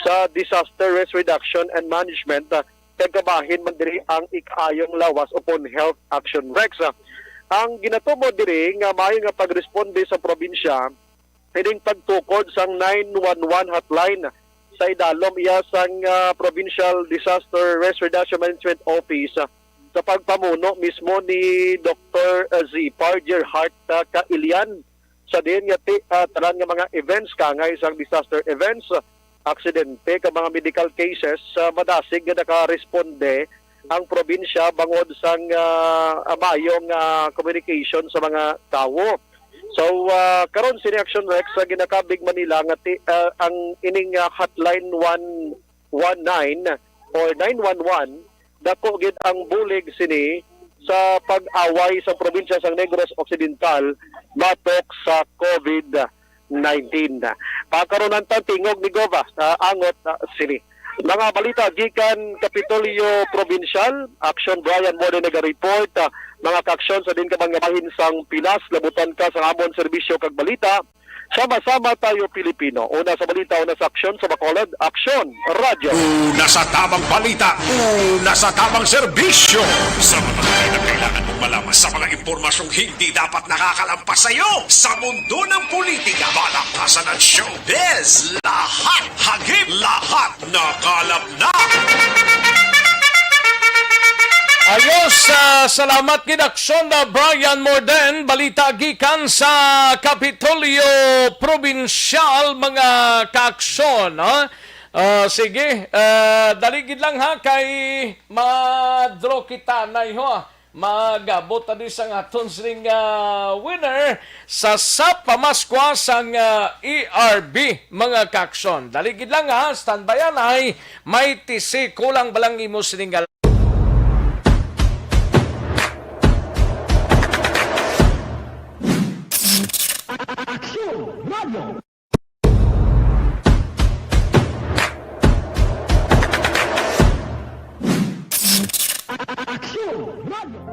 sa Disaster Risk Reduction and Management. Kagabahin man diri ang ikayong lawas upon health action Rex. Ang ginatumo diri nga maayo nga pagresponde sa probinsya pwedeng pagtukod sang 911 hotline sa idalom iya sang Provincial Disaster Risk Reduction Management Office sa pagpamuno mismo ni Dr. Zipar Gerhardt Kailian. Sa din nga tanan nga mga events kangay sang disaster events, aksidente ka mga medical cases madasig nga nakaresponde ang probinsya bangod sang mayong communication sa mga tawo. So karon si Action Rex sa ginakabig Manila nga ang ining hotline 119 or 911 dako gid ang bulig sini sa pag-away sa probinsya sa Negros Occidental batok sa COVID-19. Pagkaroon ng tingog ni Gova sa Angot City. Mga balita gikan Kapitolyo Provincial, Aksyon Brian mo din nag-report, mga ka-aksyon sa din kabangabahin sang Pinas, labutan ka sa amon serbisyo kag balita. Sama-sama tayo Pilipino. Una sa balita, una sa aksyon sa Bacolod, Aksyon Radio. Una sa tamang balita, una sa tamang serbisyo. Sa mga na kailangan mong malaman sa mga impormasyong hindi dapat nakakalampas sa iyo. Sa mundo ng politika, malakasan at showbiz. Lahat hagip, lahat nakalap na. Ayos, salamat kinaksyon na Brian Morden, balita gikan sa Kapitolyo Provincial, mga kaaksyon. Sige, daligid lang ha, kay madro kita na ho. Magabot na din sa aton sining winner sa pamaskwa sang ERB, mga kaaksyon. Daligid lang ha, standbyan ay may tisi kulang balang imo sining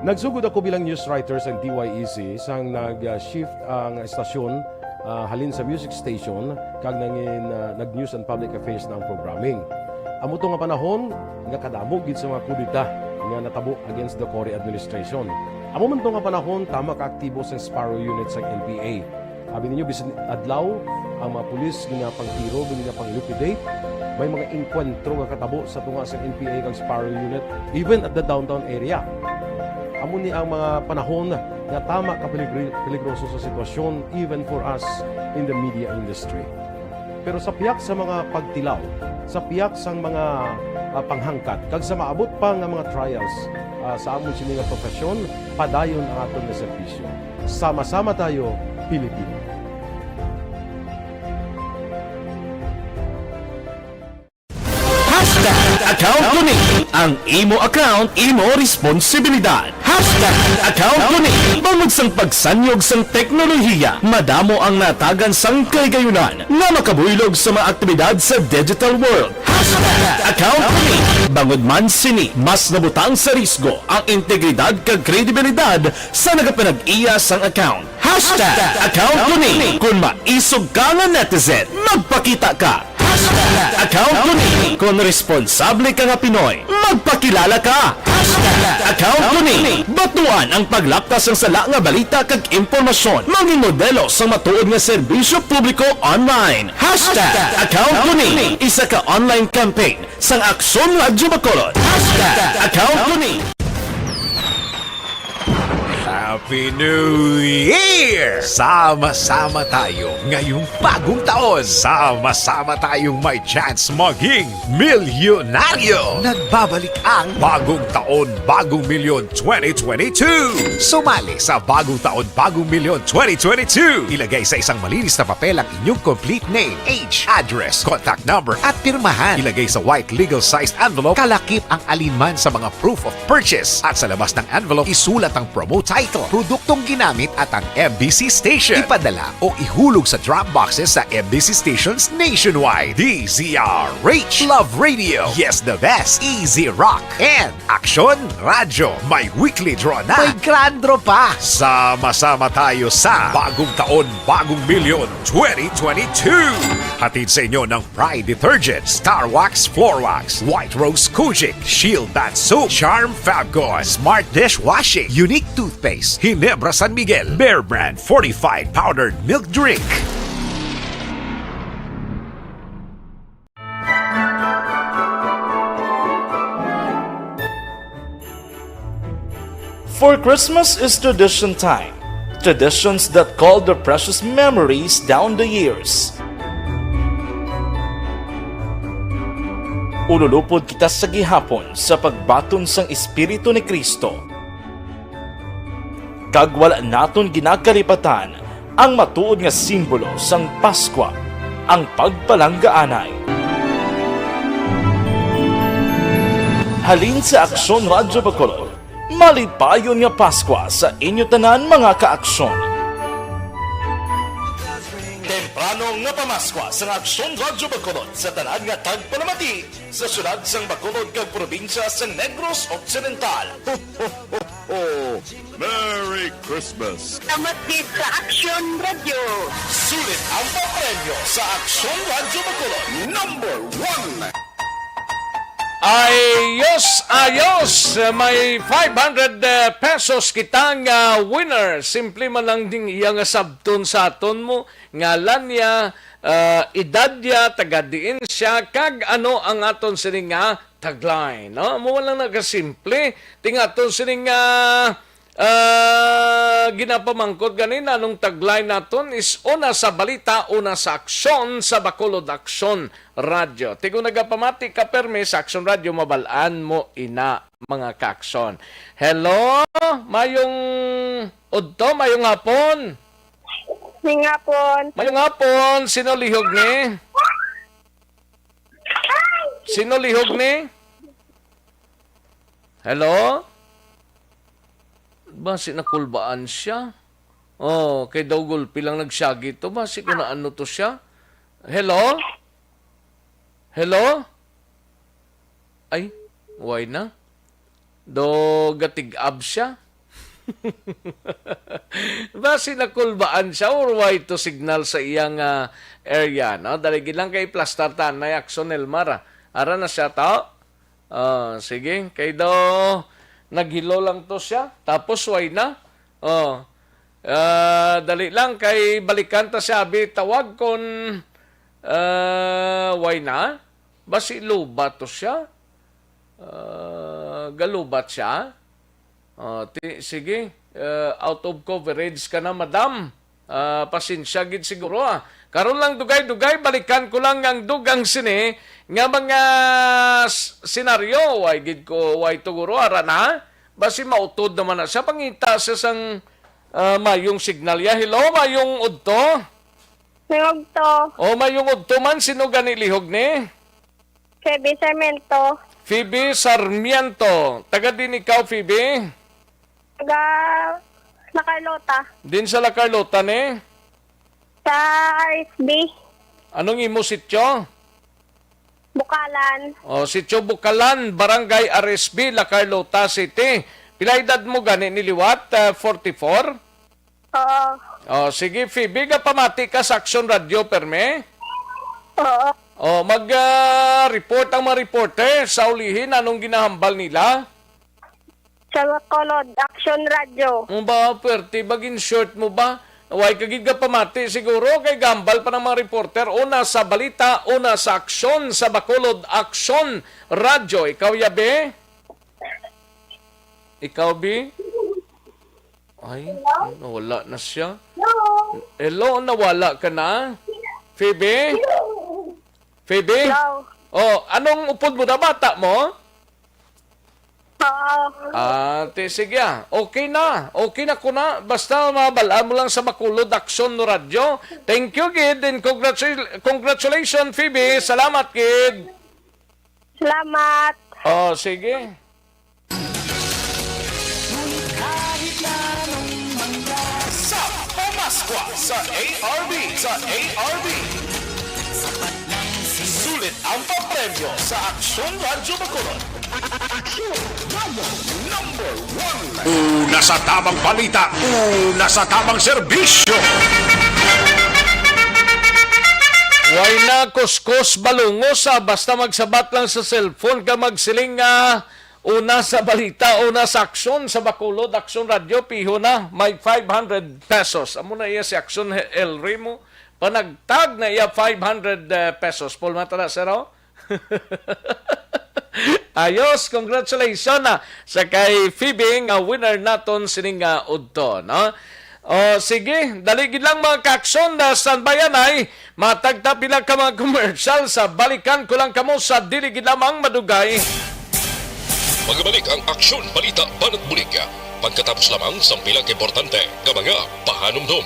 Nagsugod ako bilang news writer sa DYEC sang nag-shift ang estasyon halin sa music station kag nag-news and public affairs na ang programming. Amo to nga panahon nga kadamo gid sa mga kudita nga natabo against the Cory administration. Amo man to nga panahon tama ka aktibo sa Sparrow unit sa NPA. Abi ninyo bisan adlaw ang mga pulis nga pangtiro nga pang-liquidate. May mga inkwentro nga katabo sa tunga sa NPA kag Sparrow unit even at the downtown area. Amo ni ang mga panahon nga tama ka peligroso sa sitwasyon even for us in the media industry. Pero sa piyak sa mga pagtilaw, sa piyak sang mga panghangkat, kag sa maabot pa nga mga trials sa amon sini nga profesyon, padayon ang aton nga serbisyo. Sama-sama tayo, Pilipino. Account Kuning. Ang imo account, imo responsibilidad. Account Kuning. Bangod sang pagsanyog sang teknolohiya, madamo ang natagan sang kaygayunan nga makabuylog sa mga aktibidad sa digital world. Account Kuning. Bangod man sini, mas nabutang sa risgo ang integridad kag kredibilidad sa nagapanag-iya sang account. Account Kuning. Kung maisog ka nga netizen, magpakita ka. Account Kuning. Kung responsable ka nga Pinoy, magpakilala ka. Account Kuning. Batuan ang paglaptas ng sala nga balita kag impormasyon. Manging modelo sa matuod nga serbisyo publiko online. Account Kuning. Isa ka online campaign sang Aksyon Radyo Bacolod. Account Kuning. Happy New Year! Sama-sama tayo ngayong bagong taon. Sama-sama tayong may chance maging milyonaryo. Nagbabalik ang Bagong Taon, Bagong Milyon 2022. Sumali sa Bagong Taon, Bagong Milyon 2022. Ilagay sa isang malinis na papel ang inyong complete name, age, address, contact number at pirmahan. Ilagay sa white legal-sized envelope, kalakip ang alinman sa mga proof of purchase. At sa labas ng envelope, isulat ang promo title, produktong ginamit at ang MBC station. Ipadala o ihulog sa drop boxes sa MBC stations nationwide. DZRH, Love Radio, Yes the Best, Easy Rock, and Aksyon Radio. May weekly draw na. May grand draw pa. Sama-sama tayo sa Bagong Taon, Bagong Milyon 2022. Hatid sa inyo ng Pride Detergent, Star Wax Floor Wax, White Rose Kojic, Shield Bath Soap, Charm Fabgone, Smart Dishwashing, Unique Toothpaste, Ginebra San Miguel, Bear Brand Fortified Powdered Milk Drink. For Christmas is tradition time. Traditions that call the precious memories down the years. Ululupod kita sa gihapon sa pagbaton sang Espiritu ni Kristo. Kag wala naton ginakalipatan ang matuod nga simbolo sang Paskwa, ang pagpalanggaanay. Halin sa Aksyon Radyo Bacolod, Malipayon nga Pasko sa inyo tanan mga kaaksyon. Temprano nga pamaskwa sa Aksyon Radyo Bacolod sa tanan nga tagpalamati sa syudad sang Bacolod kag probinsya sa Negros Occidental. Ho, ho, ho, ho. Merry Christmas! Salamat din sa Aksyon Radio. Sulit ang papremyo sa Aksyon Radyo Bacolod. Number 1! Ayos! May 500 pesos kitang winner. Simple man lang ding iya nga sabton sa aton mo. Ngalan niya, edad niya, taga-diin siya, kag ano ang aton sining nga tagline. No? Mo lang nagasimple. Tingaton sining ginapamangkot ganina nung tagline naton is una sa balita, una sa aksyon sa Bacolod Aksyon Radio. Tigo nagapamati ka perme sa Aksyon Radio, mabalaan mo ina mga kaaksyon. Hello, mayong udto, mayong hapon. Mayong hapon. Mayong hapon, sino lihog ni? Sino lihog ni? Hello? Basi nakulbaan siya. Oh, kay daw gulpi lang nagsiyagi to. Basi ko na ano to siya. Hello? Hello? Ay, why na? Do gatig-ab siya? Basi nakulbaan siya or why to signal sa iyang area. No? Daligid lang kay plastartan na Aksyon Elmar. Ara na siya tao. Sige, kay daw naghilo lang to siya, tapos why na? Dali lang, kay balikan ta sabi, tawag kon why na? Basi lubat to siya? Galubat siya? Sige, out of coverage ka na, madam. Pasensya gid siguro Karon lang dugay-dugay, balikan ko lang ang dugang sini nga mga senaryo. Why gid ko, why tuguro, ara na? Basi mautod naman na siya. Pangita sa sang mayong signal ya. Hello, mayong udto? Mayong udto. O, mayong udto man, sino gani lihog ni? Phoebe Sarmiento. Phoebe Sarmiento. Taga din ikaw, Phoebe? Taga La Carlota. Din sa La Carlota ni? Sa RSB. Anong imo sityo? Bukalan. O, sityo Bukalan, Barangay RSB, La Carlota City. Pila edad mo gani niliwat? 44? Oo. O, sige, Phoebe, pamati ka sa Aksyon Radio, perme? Oo. O, mag-report ang mga reporter sa ulihin. Anong ginahambal nila? Sa Bacolod Aksyon Radio. Ba, pwerte, bagin short mo ba? Way kagid ka pamati siguro kay gambal pa ng mga reporter. Una sa balita, una sa aksyon sa Bacolod Aksyon Radio. Ikaw, Yabe? Ikaw, Bi? Ay, nawala na siya. Hello, nawala ka na? Phoebe? Phoebe? Hello. Oh, anong upod mo na bata mo? Sige Okay na. Okay na ko na. Basta mabalaan mo lang sa Bacolod Aksyon no Radio. Thank you, kid. And congratulations, Phoebe. Salamat, kid. Salamat. Oh, sige. Sa pamaskwa sa ARB. Sulit ang papremyo sa Aksyon Radyo Bacolod. Aksyon Radio Number 1. Una sa tamang balita, una sa tamang serbisyo. Why na kuskus balungos basta magsabat lang sa cellphone ka magsiling una sa balita, una sa aksyon sa Bacolod Aksyon Radio, piho na may 500 pesos. Amo na iya si Aksyon El Remo. Panagtag na iya 500 pesos. Paul Matala, sero? Ayos, congratulations sa kay Phoebe nga winner naton sining udto, no? O sige, daligid lang mga kaaksyon na standbyan ay matagtapila ka mga commercial sa balikan ko lang kamo sa diligid lamang madugay. Magbalik ang Aksyon Balita Banat Bulig. Pagkatapos lamang sa pilang importante nga mga pahanumdum.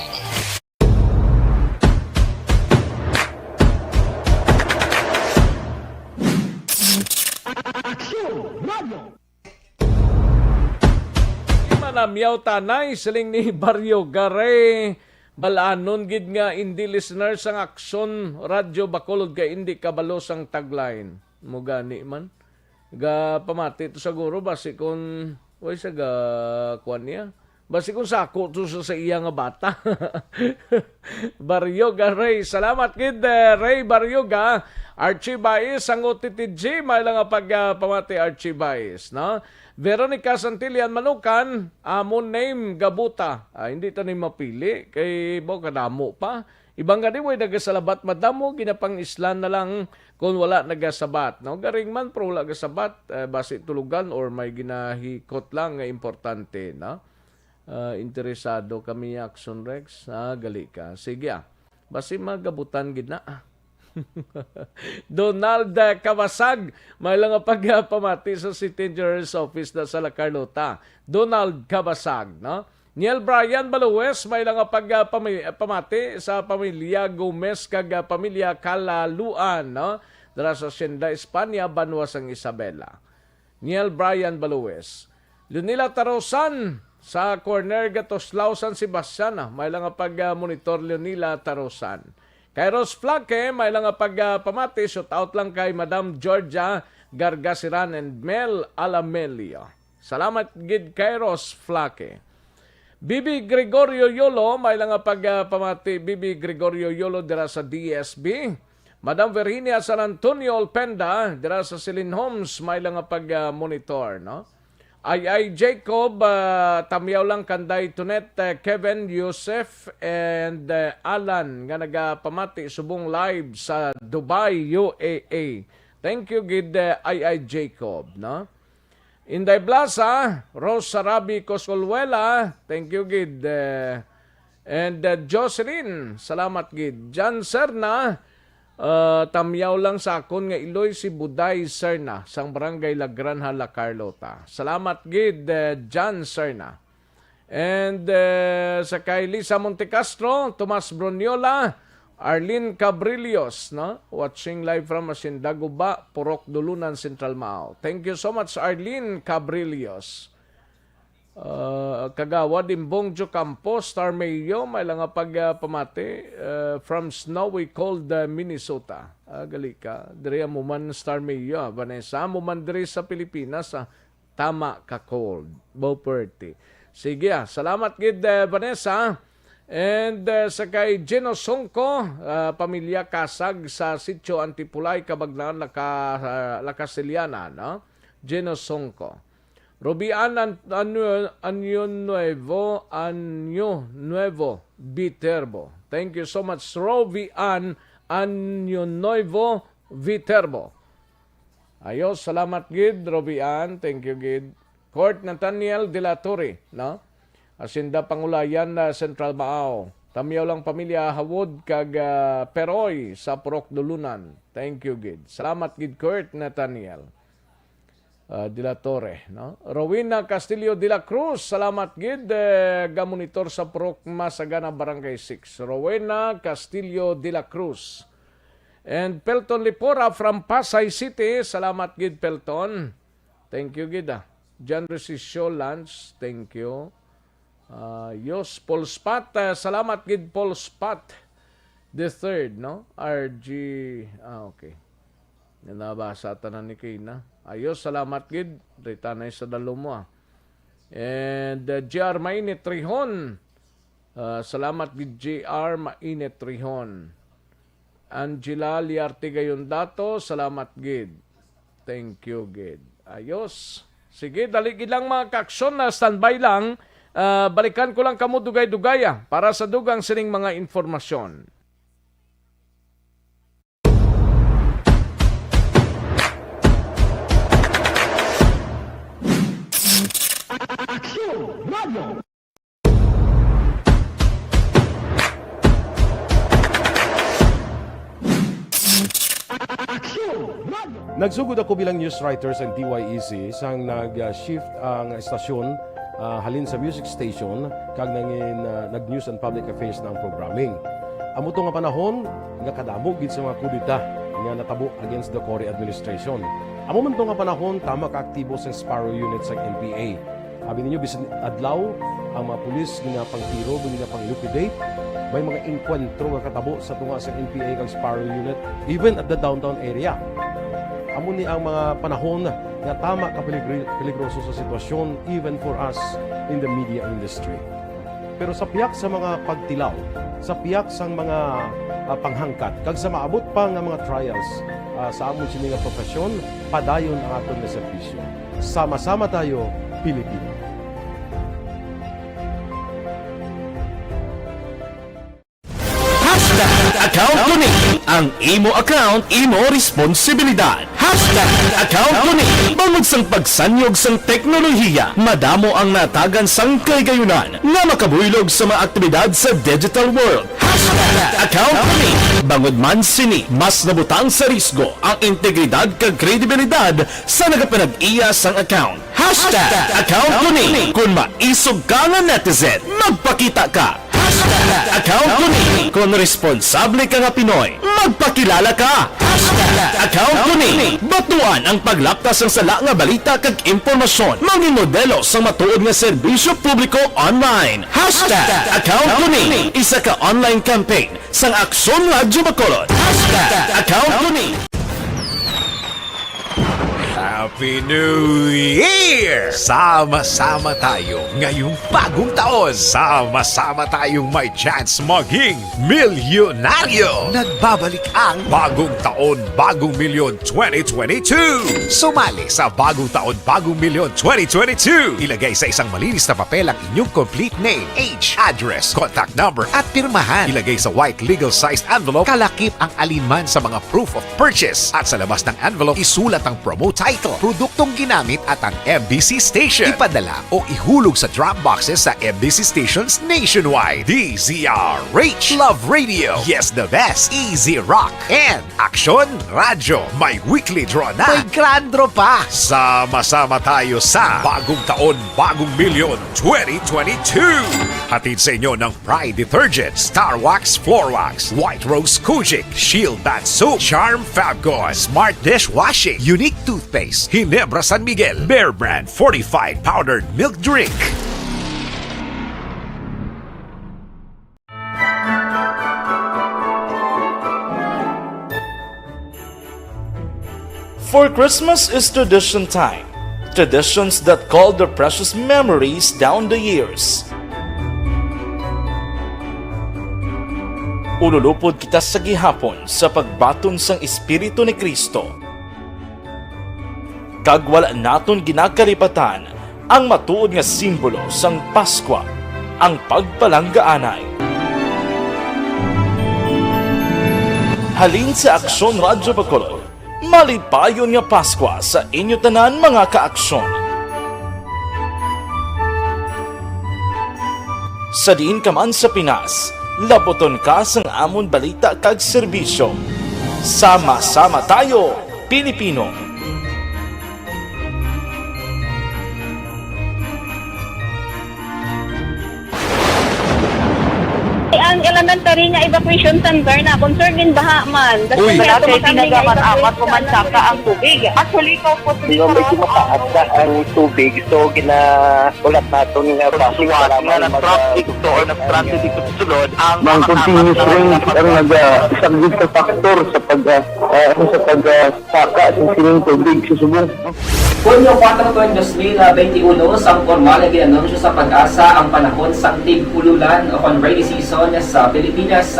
manamyaw tanay siling ni Baryo Gare. Balanon gid nga hindi listeners ang Aksyon Radyo Bacolod kay hindi kabalos ang tagline. Mo gani man. Ga pamati to siguro basi kun way sa ga kuan niya. Basi kung sako to sa iya nga bata. Baryoga Ray. Salamat kid Ray Baryoga. Archie Baez ang OTTG. May lang nga pamati Archie Baez. No? Veronica Santillan Manukan. Amon name Gabuta. Hindi ta ni mapili. Kay mo kadamo pa. Ibang gani way nagasalabat madamo. Ginapang islan na lang kung wala nagasabat. No? Garing man pro wala gasabat. Basi tulugan or may ginahikot lang nga importante. No? Interesado kami Aksyon Rex. Gali ka. Sige basi magabutan gid na. Donald Kawasag. May lang pagpamati sa City Engineer's Office na sa La Carlota. Donald Kawasag. No? Niel Brian Baluwes. May lang pamati sa pamilya Gomez kag pamilya Kalaluan. No? Dara sa Hacienda, Espanya, Banwas ang Isabela. Niel Brian Baluwes. Lunila Tarosan sa corner Gatoslao San Sebastian. May lang pag-monitor Leonila Tarosan. Kairos Flaque, may lang pagpamati. Shout out lang kay Madam Georgia Gargasiran and Mel Alamelio. Salamat gid Kairos Flaque. Bibi Gregorio Yolo, may lang pagpamati. Bibi Gregorio Yolo dira sa DSB. Madam Virginia San Antonio Olpenda dira sa Celine Homes, may lang pag-monitor, no? Ay Jacob, tamyaw lang kanday Tunet, Kevin, Yosef, and Alan nga nagapamati subong live sa Dubai, UAE. Thank you gid ay Jacob, no? Inday Blasa, Rose Sarabi Coscolwela, thank you gid. And Jocelyn, salamat gid. Jan Serna, tamyaw lang sa akon nga Iloy si Buday Serna sang barangay Lagranha La Carlota. Salamat gid John Serna. And sa kay Lisa Montecastro, Tomas Broniola, Arlene Cabrillos, no? Watching live from Masindaguba, Purok Dulunan, Central Mao. Thank you so much Arlene Cabrillos. Kagawa Dimbong Jo Campos, Star Mayo, may lang pagpamati from snowy cold Minnesota. Gali ka. Diri mo man Star Mayo, Vanessa. Mo man diri sa Pilipinas, tama ka cold. Boperty. Sige, salamat gid Vanessa. And sa kay Geno Songko, pamilya Kasag sa Sitio Antipulay, Kabaglaan, Lacasiliana, no? Geno Songko. Robian Anyo Nuevo Viterbo. Thank you so much, Robian Anyo Nuevo Viterbo. Ayos, salamat gid, Robian. Thank you gid. Court Nathaniel de la Torre, no? Hacienda Pangulayan na Central Baao. Tamyaw lang pamilya Hawod kag Peroy sa Purok Dulunan. Thank you gid. Salamat gid, Court Nathaniel. De la Torre, no? Rowena Castillo de la Cruz, salamat gid gamonitor sa Purok Masagana Barangay 6. Rowena Castillo de la Cruz. And Pelton Lipora from Pasay City, salamat gid Pelton. Thank you gid. John Resisio Lance, thank you. Yos Paul Spat, salamat gid Paul Spat. The third, no? RG, okay. Nabasa tanan ni Kina. Ayos, salamat gid. Ritanay sa dalo mo. And JR Mainit Trihon. Salamat gid JR Mainit Trihon. Angela Liarte gayon dato. Salamat gid. Thank you gid. Ayos. Sige, dali gid lang mga kaksyon na standby lang. Balikan ko lang kamo dugay-dugaya para sa dugang sining mga informasyon. Nagsugod ako bilang news writers and DYEC sang nag-shift ang estasyon halin sa music station kag nag-news and public affairs na ang programming. Amo to nga panahon nga kadamo gid sa mga kudita nga natabo against the Cory administration. Amo man to nga panahon tama ka aktibo sa Sparrow unit sa NPA. Abi ninyo bisan adlaw ang mga pulis nga pangtiro, nga pang-liquidate, may mga enkwentro nga katabo sa tunga sa NPA kag Sparrow Unit, even at the downtown area. Amo ni ang mga panahon nga tama ka peligroso sa sitwasyon even for us in the media industry. Pero sa piyak sa mga pagtilaw, sa piyak sa mga panghangkat, kag sa maabot pa nga mga trials sa amon sini nga profesyon, padayon ang aton nga serbisyo. Sama-sama tayo, Pilipino. Account Kuning. Ang imo account, imo responsibilidad. Account Kuning. Bangod sang pagsanyog sang teknolohiya, madamo ang natagan sang kaygayunan nga makabuylog sa mga aktibidad sa digital world. Account Kuning. Bangod man sini, mas nabutang sa risgo ang integridad kag kredibilidad sa nagapanag-iya sang account. Account Kuning. Kung maisog ka nga netizen, magpakita ka. Account Kuning. Kung responsable ka nga Pinoy, magpakilala ka. Account Kuning. Batuan ang paglaptas ng sala nga balita kag impormasyon. Mangin modelo sa matuod nga serbisyo publiko online. Account Kuning. Isa ka online campaign sang Aksyon Radyo Bacolod. Account Kuning. Happy New Year! Sama-sama tayo ngayong bagong taon. Sama-sama tayong may chance maging milyonaryo. Nagbabalik ang Bagong Taon, Bagong Milyon 2022. Sumali sa Bagong Taon, Bagong Milyon 2022. Ilagay sa isang malinis na papel ang inyong complete name, age, address, contact number at pirmahan. Ilagay sa white legal-sized envelope, kalakip ang alinman sa mga proof of purchase. At sa labas ng envelope, isulat ang promo title, produktong ginamit at ang MBC station. Ipadala o ihulog sa drop boxes sa MBC stations nationwide. DZRH, Love Radio, Yes the Best, Easy Rock, and Aksyon Radyo. May weekly draw na. May grand draw pa. Sama-sama tayo sa Bagong Taon, Bagong Milyon 2022. Hatid sa inyo ng Pride Detergent, Star Wax Floor Wax, White Rose Kojic, Shield Bath Soap, Charm Fabgon, Smart Dishwashing, Unique Toothpaste, Ginebra San Miguel, Bear Brand Fortified Powdered Milk Drink. For Christmas is tradition time. Traditions that call the precious memories down the years. Ululupod kita sa gihapon sa pagbaton sang Espiritu ni Kristo. Kag wala naton ginakaripatan ang matuod nga simbolo sang Paskwa, ang pagpalanggaanay. Halin sa Aksyon Radyo Bacolod, malipayon nga Paskwa sa inyo tanan mga kaaksyon. Sa diin ka man sa Pinas, laboton ka sang amon balita kag serbisyo. Sama-sama tayo, Pilipino. Ang elementary nga evacuation center na concerned din baha man. Uy, kasi pinagaman-amat kumansaka ang tubig. Actually, ikaw po Hindi may kumakaat na ang tubig. So, ginaulat natin nga pasuwag nga nag-traffic to or nag-traffic dito sa sulod ang mga continuous rain ang isang good sa factor sa pagsaka at sining tubig sa subong. Hunyo 4, 2021, sang formal na ginanunsyo sa Pag-asa ang panahon sang tig-ululan o rainy season sa Pilipinas.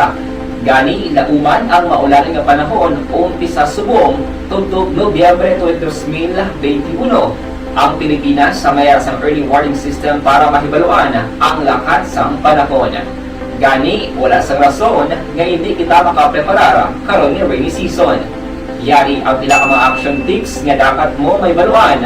Gani, lauman ang maulan nga panahon umpisa subong tuntog Nobyembre 2021. Ang Pilipinas sa mayroon sang early warning system para mahibaluan ang lakas sang panahon. Gani, wala sang rason nga hindi kita makapreparar karon ni rainy season. Yari ang pila ka mga action tips nga dapat mo may baluan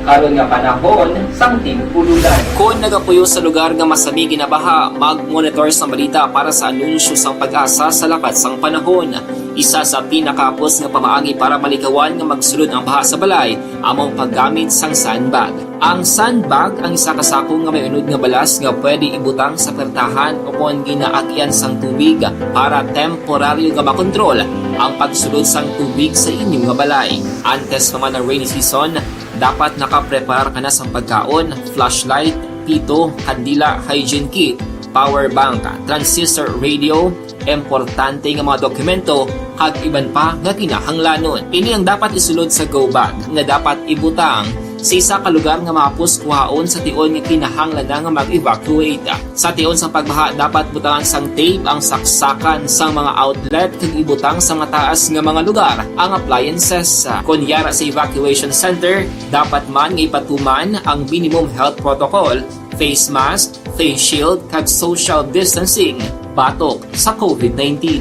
karon nga panahon sang tig-ululan. Kung nagapuyo sa lugar nga masabi ginabaha, mag-monitor sa balita para sa anunsyo sang Pag-asa sa lakat sang panahon. Isa sa pinakapos nga pamaagi para malikawan nga magsulod ang baha sa balay, among paggamit sang sandbag. Ang sandbag ang isa kasako nga may unod nga balas nga pwede ibutang sa pertahan upon ginaagyan sang tubig para temporaryo nga makontrol ang pagsulod sang tubig sa inyong nga balay. Antes naman ng rainy season, dapat nakaprepare ka na sa pagkaon, flashlight, pito, kandila, hygiene kit, power bank, transistor radio, importante nga mga dokumento, kag iban pa nga kinahanglanon. Ini ang dapat isulod sa go bag nga dapat ibutang sa isa ka lugar nga mapus kuhaon sa tion nga kinahanglan nga mag-evacuate. Sa tion sa pagbaha dapat butangan sang tape ang saksakan sa mga outlet kag ibutang sa mga taas nga mga lugar ang appliances. Kunyara sa evacuation center, dapat man nga ipatuman ang minimum health protocol, face mask, face shield kag social distancing batok sa COVID-19.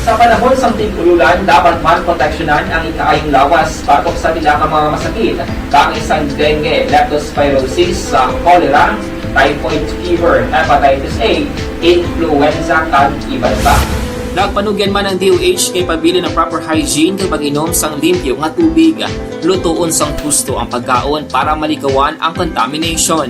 Sa panahon sa tig-ululan, dapat man proteksyonan ang ikaayong lawas batok sa nila ka mga masakit, kang isang dengue, leptospirosis, cholera, typhoid fever, hepatitis A, influenza, kag iban pa. Nagpanugyan man ang DOH kay pabili ng proper hygiene kay pag-inom sang limpyo nga tubig. Lutuon sang husto ang pagkaon para malikawan ang contamination.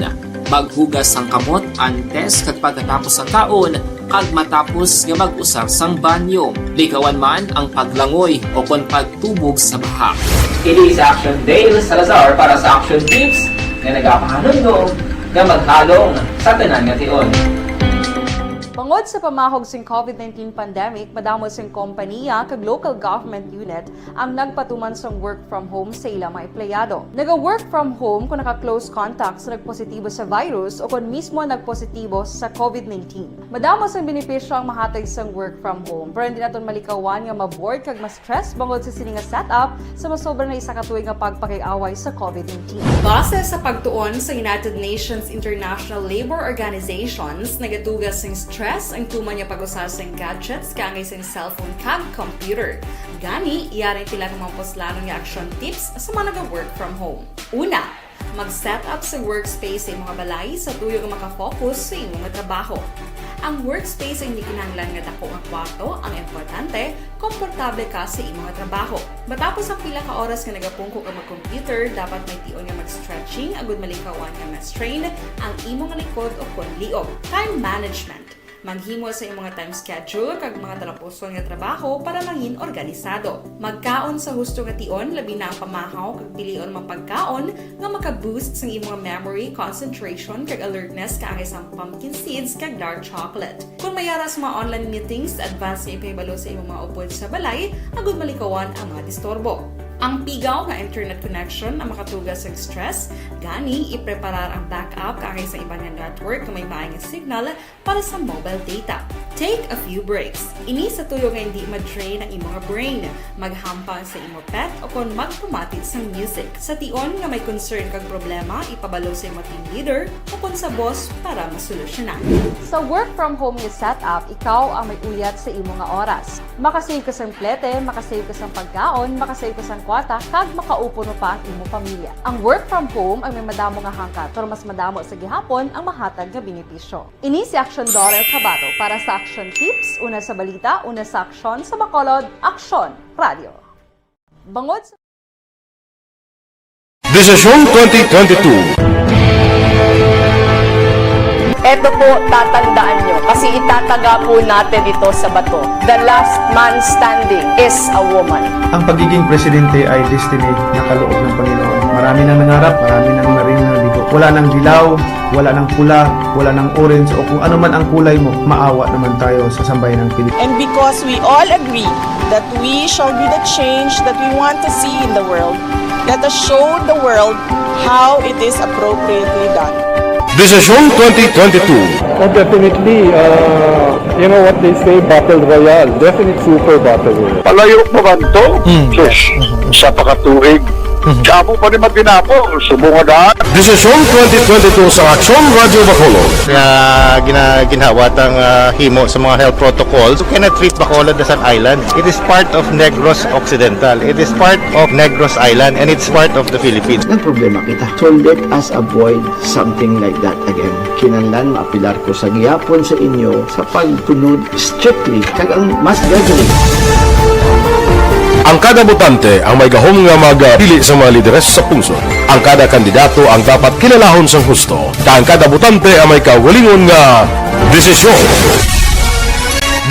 Maghugas sang kamot antes kag pagkatapos ang kaon kag matapos nga mag-usar sang banyo. Likawan man ang paglangoy o kon pagtubog sa baha. Kini sa Aksyon Dale Salazar para sa Action Tips nga nagapahanundong nga maghalong sa tanan nga tion. Bangod sa pamahog sing COVID-19 pandemic, madamo sing kompanya kag local government unit ang nagpatuman sang work from home sa ilang mga empleyado. Naga-work from home kung naka-close contact sa nagpositibo sa virus o kung mismo nagpositibo sa COVID-19. Madamo sang benepisyo ang mahatag sang work from home, pero hindi naton malikawan nga maboard kag ma-stress bangod sa sini nga setup sa masobra na isa ka tuig nga pagpakiaway sa COVID-19. Base sa pagtuon sa United Nations International Labor Organizations, nagatugas sing stress ang tuman niya pag-usar sa gadgets kangay sa cellphone kag computer. Gani, iyaring pila ng mga poslanong nga action tips sa mga nag-work from home. Una, mag-set up sa workspace sa mga balay sa tuyo nga makafocus sa imong trabaho. Ang workspace ay hindi kinahanglan nga dako ang kwarto, ang importante, komportable ka sa imong trabaho. Matapos ang pila ka oras nga nagapungko ka mag-computer, dapat may tion nga mag-stretching agud malikawan nga ma-strain ang imong likod o kon liog. Time management. Maghimo sa imong time schedule kag mga talapuson nga trabaho para mangin organisado. Magkaon sa husto nga tion, labi na ang pamahaw kag pilion mang pagkaon nga maka-boost sa imong memory, concentration kag alertness kaangay sang pumpkin seeds kag dark chocolate. Kung mayaras mga online meetings, advance nga ipahibalo sa imong mga upod sa balay, agud malikawan ang mga disturbo. Ang pigaw nga internet connection ang makatugas sa stress, gani ipreparar ang backup kaangay sa ibang network na may maayong signal para sa mobile data. Take a few breaks. Ini sa tuyo nga hindi ma-drain ang imong brain. Maghampang sa imong pet o kon magpumatid sa music. Sa tion nga may concern kag problema, ipabalo sa imong team leader o kon sa boss para masolusyonan. Sa work from home nga setup, ikaw ang may uyat sa imong nga oras. Makasave ka sang plete, makasave ka sang pagkaon, makasave ka sang kwarta, kag makaupo no pa ang imong pamilya. Ang work from home ay may madamo nga hangkat, pero mas madamo sa gihapon ang mahatag nga benepisyo. Ini si Aksyon Dollar Kabato para sa Action Tips, una sa balita, una sa aksyon, sa Bacolod, Aksyon Radio. Bangod sa Desisyon 2022. Ito po, tatandaan nyo, kasi itataga po natin ito sa bato. The last man standing is a woman. Ang pagiging presidente ay destiny na kaloob ng Panginoon. Marami nang nangarap, marami nang narinig na bigo. Wala nang dilaw, wala nang pula, wala nang orange, o kung ano man ang kulay mo, maawa naman tayo sa sambayan ng Pilipinas. And because we all agree that we shall be the change that we want to see in the world, let us show the world how it is appropriately done. Desisyon 2022. Oh, definitely, you know what they say, Battle Royale. Definitely super Battle Royale. Palayo mo kanto? Yes. Sa pakatuig. Kapo pa rin magdinapo. Subungadaan. Desisyon 2022 sa Aksyon Radio Bacolod. Kaya ginhawat ang himo sa mga health protocols. You cannot treat Bacolod as an island. It is part of Negros Occidental. It is part of Negros Island and it's part of the Philippines. Ang problema kita. So let us avoid something like that again. Kinahanglan maapilar ko sa gihapon sa inyo sa pagtunod strictly kag ang mas gradually. Ang kada botante ang may gahom nga magpili sa mga lideres sa pungsod. Ang kada kandidato ang dapat kilalahon sang husto. Ang kada botante ang may kaugalingon nga desisyon.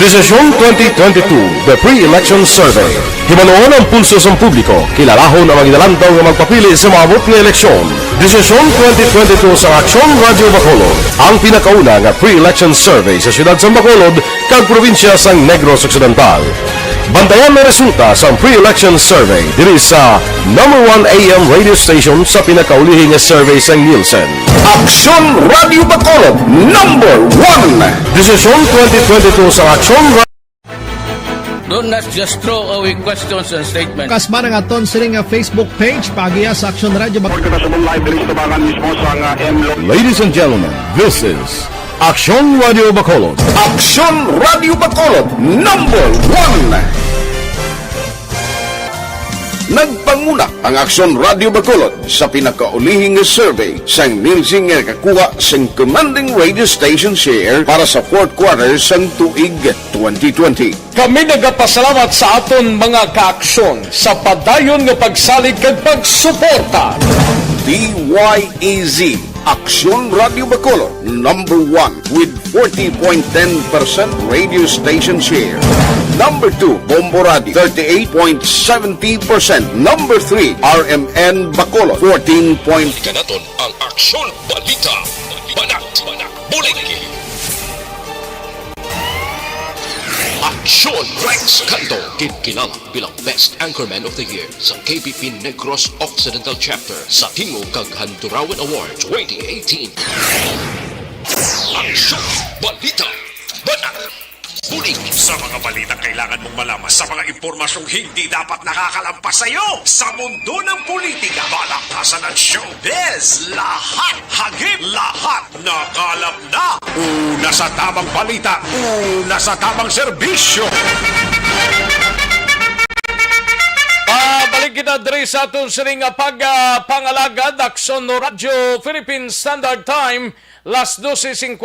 Desisyon 2022, the pre-election survey. Himanuon ang pulso sa publiko, kilalahon ang magidalantaw nga magpapili sa maabot nga eleksyon. Desisyon 2022 sa Aksyon Radio Bacolod, ang pinakauna nga pre-election survey sa siyudad sa Bacolod kag probinsya sa Negros Occidental. Bantayan na resulta sa pre-election survey diri sa number 1 AM radio station sa pinakaulihing nga survey sa Nielsen. Aksyon Radio Bacolod, number 1! Desisyon 2022 sa Aksyon Radio. Do not just throw away questions and statements. Kasma nga aton sining Facebook page pagiya sa Aksyon Radio Bacolod. Ladies and gentlemen, this is Aksyon Radio Bacolod. Aksyon Radio Bacolod, number 1! Nagpanguna ang Aksyon Radio Bacolod sa pinakaulihing survey sa Nielsen nga kakuha sa commanding radio station share para sa fourth quarter sang tuig 2020. Kami nagapasalamat sa aton mga kaaksyon sa padayon nga pagsalig kag pagsuporta. DYEZ Aksyon Radio Bacolod, number 1 with 40.10% radio station share. Number 2, Bombo Radio, 38.70%. Number 3, RMN Bacolod, 14. Kanaton ang Aksyon Balita. Banat, Bulig. Aksyon Rex Cantong kinang bilang Best Anchorman of the Year sa KPP Negros Occidental Chapter sa Tingog kag Handurawan Award 2018. Aksyon Balita. Banat. Bulig. Sa mga balita kailangan mong malaman sa mga impormasyong hindi dapat nakakalampas sa iyo sa mundo ng politika, balaktasan at showbiz. Lahat hagip, lahat nakalap na. Una sa tamang balita, una sa tamang serbisyo. Balik kita diri sa atong siring pangalagad Aksyon Radio Philippine Standard Time. Las 12:57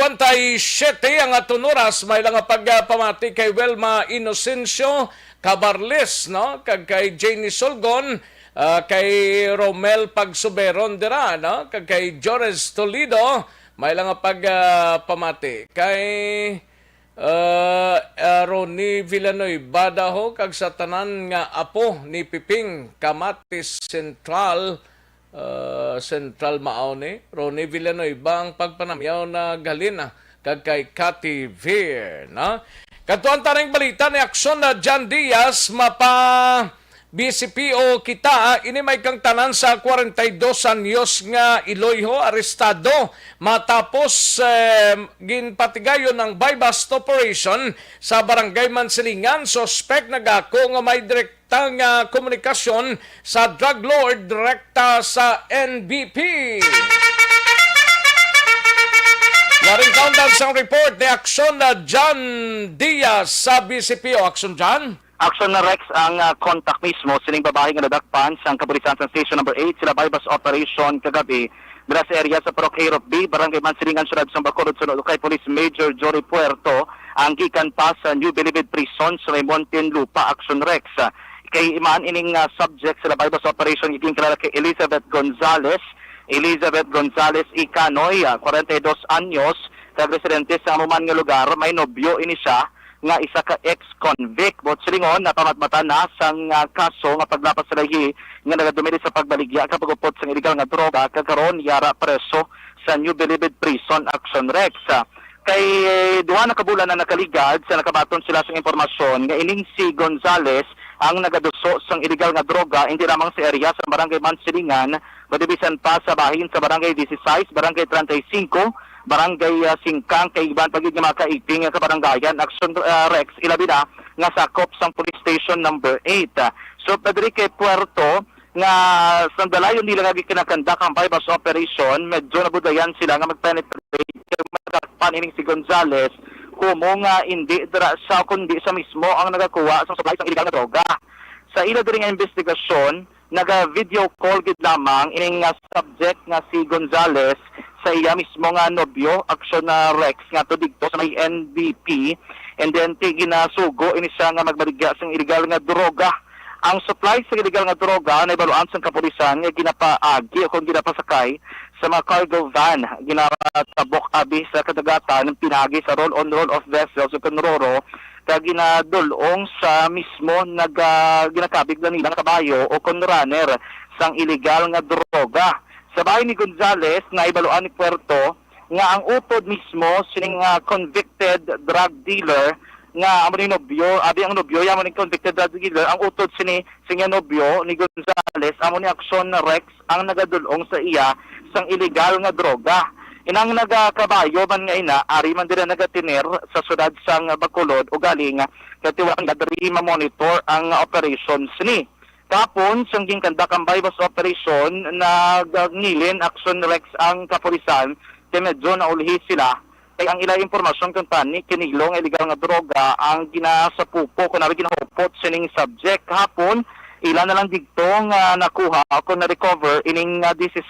ang aton oras. May lang pagpamati kay Welma Inocencio Cabarles, no? Kag kay Janie Solgon, kay Romel Pagsuberon dira, no? Kag kay Jores Toledo. May lang pagpamati kay Ronnie Villanueva daho kag sa tanan nga apo ni Piping Kamatis Central Maone. Ronnie Villanueva ang pagpanamyaw na galina kag kay Cathy Veer, na katuan taring balita ni Aksyon na John Diaz mapa BCPO kita ini may kang tanan sa 42 anyos nga Iloyho arestado matapos ginpatigayon ng buy-bust operation sa Barangay Mansilingan. Suspect nagako nga may direktang komunikasyon sa drug lord direkta sa NBP. Yaring countdown sa report ni Aksyon na John Diaz sa BCPO. Aksyon John? Aksyon na Rex ang contact mismo sining babae nga nadakpan sa kapulisan sa station number 8 sila bypass operation kagabi dira sa area sa Parok A B, Barangay Mansilingan, Siyudad sa Bacolod. Sunod kay Police Major Jory Puerto ang gikan pa sa New Bilibid Prison sa Monten Lupa. Aksyon Rex kay imaan ining subject sila bypass operation iging kilala kay Elizabeth Gonzales Icanoy, 42 anyos, kag residente sa amuman nga lugar. May nobyo ini siya nga isa ka ex-convict. Bot silingon na pamatmata na sang kaso nga paglapas sa lahi nga nagadumili sa pagbaligya kapag upot sa illegal nga droga kakaron yara preso sa New Bilibid Prison. Aksyon Rex kay duha na kabulan na nakaligad sa nakabaton sila sa impormasyon nga ining si Gonzales ang nagaduso sang illegal nga droga hindi lamang sa area sa Barangay Mansilingan, madibisan pa sa bahin sa Barangay 16, Barangay 35, Barangay Singkang, kay iban pagid nga makaiping nga kabarangayan. Aksyon Rex ilabi na nga sakop sang police station number 8. So padri kay Puerto nga sandalayon nila nga gikinakandak ang bypass operation, medyo nabudayan sila nga magpenetrate magtakpan ining si Gonzales kumo nga hindi dira sa kundi sa mismo ang nagakuha sa supply sang illegal nga droga. Sa ila diri nga investigasyon, naga-video call gid lamang ining subject nga si Gonzales sa iya mismo nga nobyo. Aksyon na Rex nga to dito sa may NBP, and then ginasugo ini siya nga magbaligya sang illegal nga droga. Ang supply sa illegal nga droga na ibaluan sa kapulisan nga ginapaagi o kung ginapasakay sa mga cargo van ginatabok abi sa kadagatan ng pinagi sa roll-on roll-off vessels o kanroro kag ginadulong sa mismo ginakabig na nila nga kabayo o runner sang illegal nga droga. Sa bahay ni Gonzales nga ibaluan ni Puerto nga ang utod mismo sining convicted drug dealer nga amo ni nobyo, abi ang nobyo amo ni convicted drug dealer, ang utod sining nobyo ni Gonzales amo ni Aksyon Rex ang nagadulong sa iya sang illegal nga droga. Inang nagakabayo man nga ina, ari man dira nagatiner sa sudad sang Bacolod o galing katiwang gadri ma-monitor ang operations ni. Kapon, sang ginkandak ang bypass operation, nagngilin Aksyon Rex ang kapulisan, kaya medyo naulhi sila. Kaya ang ilang impormasyon kung tani, kinilong illegal nga droga, ang ginasapupo, kung nabi ginahupot sining subject. Hapon, ilan na lang digtong nakuha, kung na-recover, ining 16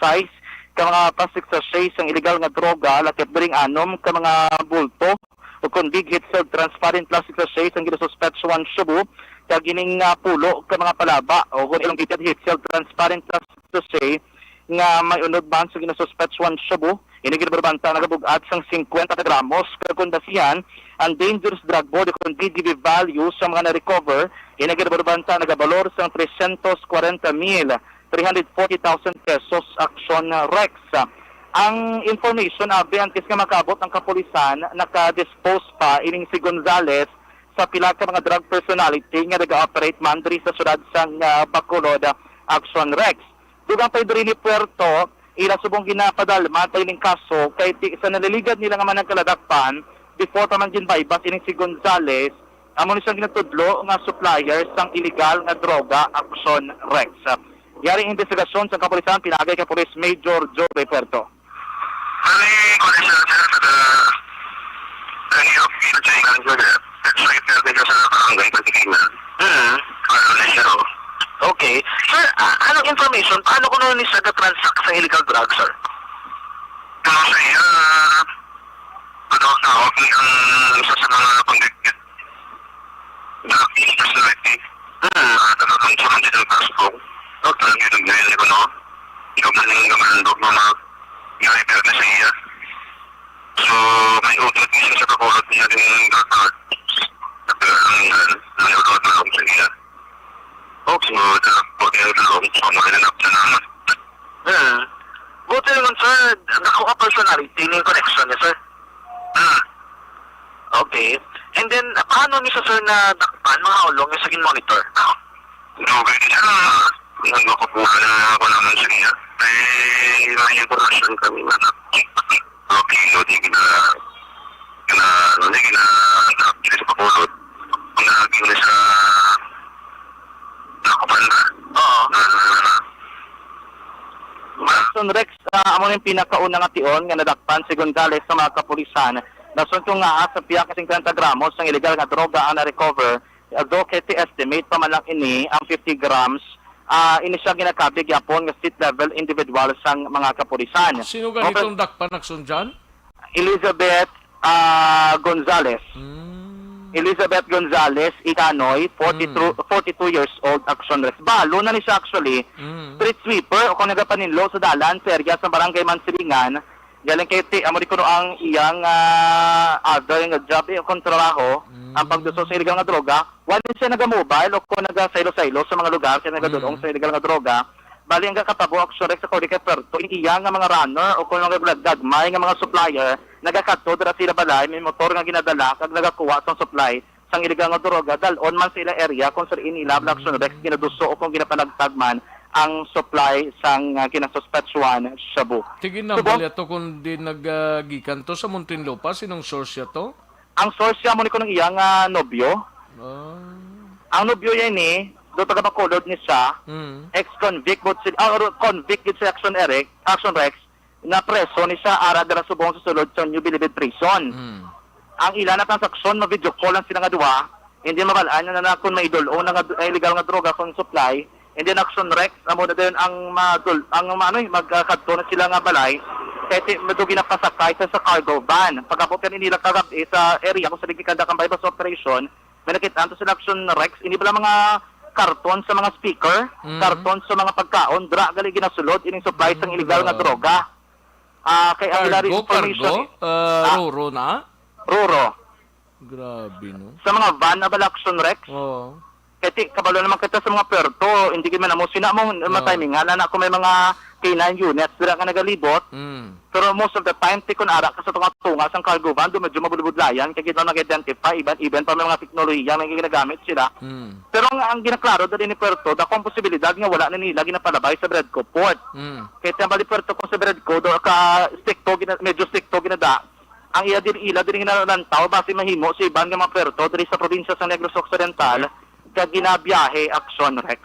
ka mga plastic sachets ang illegal nga droga, lakit biring anom ka mga bulto, o kung big hit sa transparent plastic sachets ang ginasuspetsyon Cebu, kag gining pulo ka mga palaba o kung ilang big hit sa transparent plastic sachet nga may unod ban sa ginasuspetsyon Cebu, inigibarbanta nagabugad sang 50 gramos kagundasihan ang dangerous drug board kung DDB value sa mga na-recover, inigibarbanta nagabalor sang 340,000 pesos Aksyon Rex. Ang information abi antes nga makabot ang kapulisan, naka-dispose pa ining si Gonzales sa pila ka mga drug personality nga nag-operate man diri sa sudad sang Bacolod, Aksyon Rex. Dugang pa diri ni Puerto, ila subong ginapadalma tayo ning kaso kay sa naliligad nila nga man nagkaladakpan before pa man ginbaybas ining si Gonzales, amo ni siyang ginatudlo nga supplier sang illegal nga droga Aksyon Rex. Yaring investigasyon sa kapulisan, pinagay kay Police Major Joe Puerto. Okay. Sir, anong information? Paano ko nun isa na-transact sa illegal drug, sir? Isa sa mga convicted drug personality. Okay. Nagdahil ko, no? Ikaw na lang gamandog mga i-repair na sa iya. So, may utot niya sa kakulot niya din ng drug card. May utot na lang sa iya. Okay. So, buti na lang. So, makilanap na naman. Buti naman, sir. Nakuha personality ng connection niya, sir. Okay. And then, paano niya, sir, na dakpan mga ulong yung saging monitor? Okay, siya na nagmakukuha na ako naman sa niya. May impormasyon kami na okay, so di na-update sa pakulot. Kung naging na sa nakupan na. Oo. Aksyon Rex, amo yung pinakauna nga tion nga nadakpan si Gonzales sa mga kapulisan. Nasuntong nga sa piyak 50 gramos ng illegal nga droga ang na-recover. Although kiti estimate pa man lang ini ang 50 grams, ini siya ginakabig yapon nga state level individual sang mga kapulisan. Sino ganitong dakpan Aksyon dyan? Elizabeth Gonzales. Elizabeth Gonzales, Ikanoy, 42 years old, Aksyon Rex. Balo na ni siya actually. Street sweeper o kung nagapaninlo sa dalan sa area sa barangay Mansilingan. Galing kay amo di kuno ang iyang other nga job kung trabaho, ang pagduso sa illegal nga droga. Wala siya naga-mobile o kung naga-saylo-saylo sa mga lugar kaya nagadulong sa illegal nga droga. Bali ang kakatabo Aksyon Rex sa Cody kay Puerto, iyang nga mga runner o kung mga gagmay nga mga supplier, nagakadto dira sila balay, may motor nga ginadala kag nagakuha sa supply sang illegal nga droga dalon man sa ilang area kung sa inila Aksyon Rex ginaduso o kung ginapanagtag man ang supply sang kinasuspetsyon Cebu. Tigin na bali ato kung di naggikan to sa Muntinlupa, sinong source ya to? Ang source ya mo ni ko ng iyang nobyo. Ang nobyo yan do taga Bacolod ni siya, ex-convict convict sa Aksyon Rex, na preso ni siya ara dira subong sa sulod sa New Bilibid Prison. Ang ilan na transaksyon ma-video call lang sila nga duwa, hindi mabalaan na kung may idol o illegal nga droga kung supply. And then Aksyon Rex, amo na din ang magkadto na sila nga balay, kasi madugi na pasakay sa cargo van. Pagkapot yan nila kagabi sa area kung sa nagkikanda kang bypass operation, may nakitaan to sila Aksyon Rex, inibala mga karton sa mga speaker, karton sa mga pagkaon, gali ginasulod, ining supply sang illegal nga droga. Kaya ang ilang information... Ruro na? Ruro. Grabe, no? Sa mga van na Aksyon Rex. Oo. Kasi kabalo naman kita sa mga perto, hindi kita na mo sina mo matimingan na ako may mga K9 units dira ka nagalibot. Pero most of the time tikon ara ka sa tunga sang cargo van do medyo mabulbudlayan kay kita nag-identify even pa may mga teknolohiya may ginagamit sila. Pero ang ginaklaro dali ni Puerto da kung posibilidad nga wala na nila ginapalabay sa Bredco port. Kaya tambali Puerto ko sa Bredco do ka medyo stricto ginada. Ang iya din hinalantaw base mahimo sa iban nga mga Puerto diri sa probinsya sa Negros Occidental kag ginabiyahe Aksyon Rex.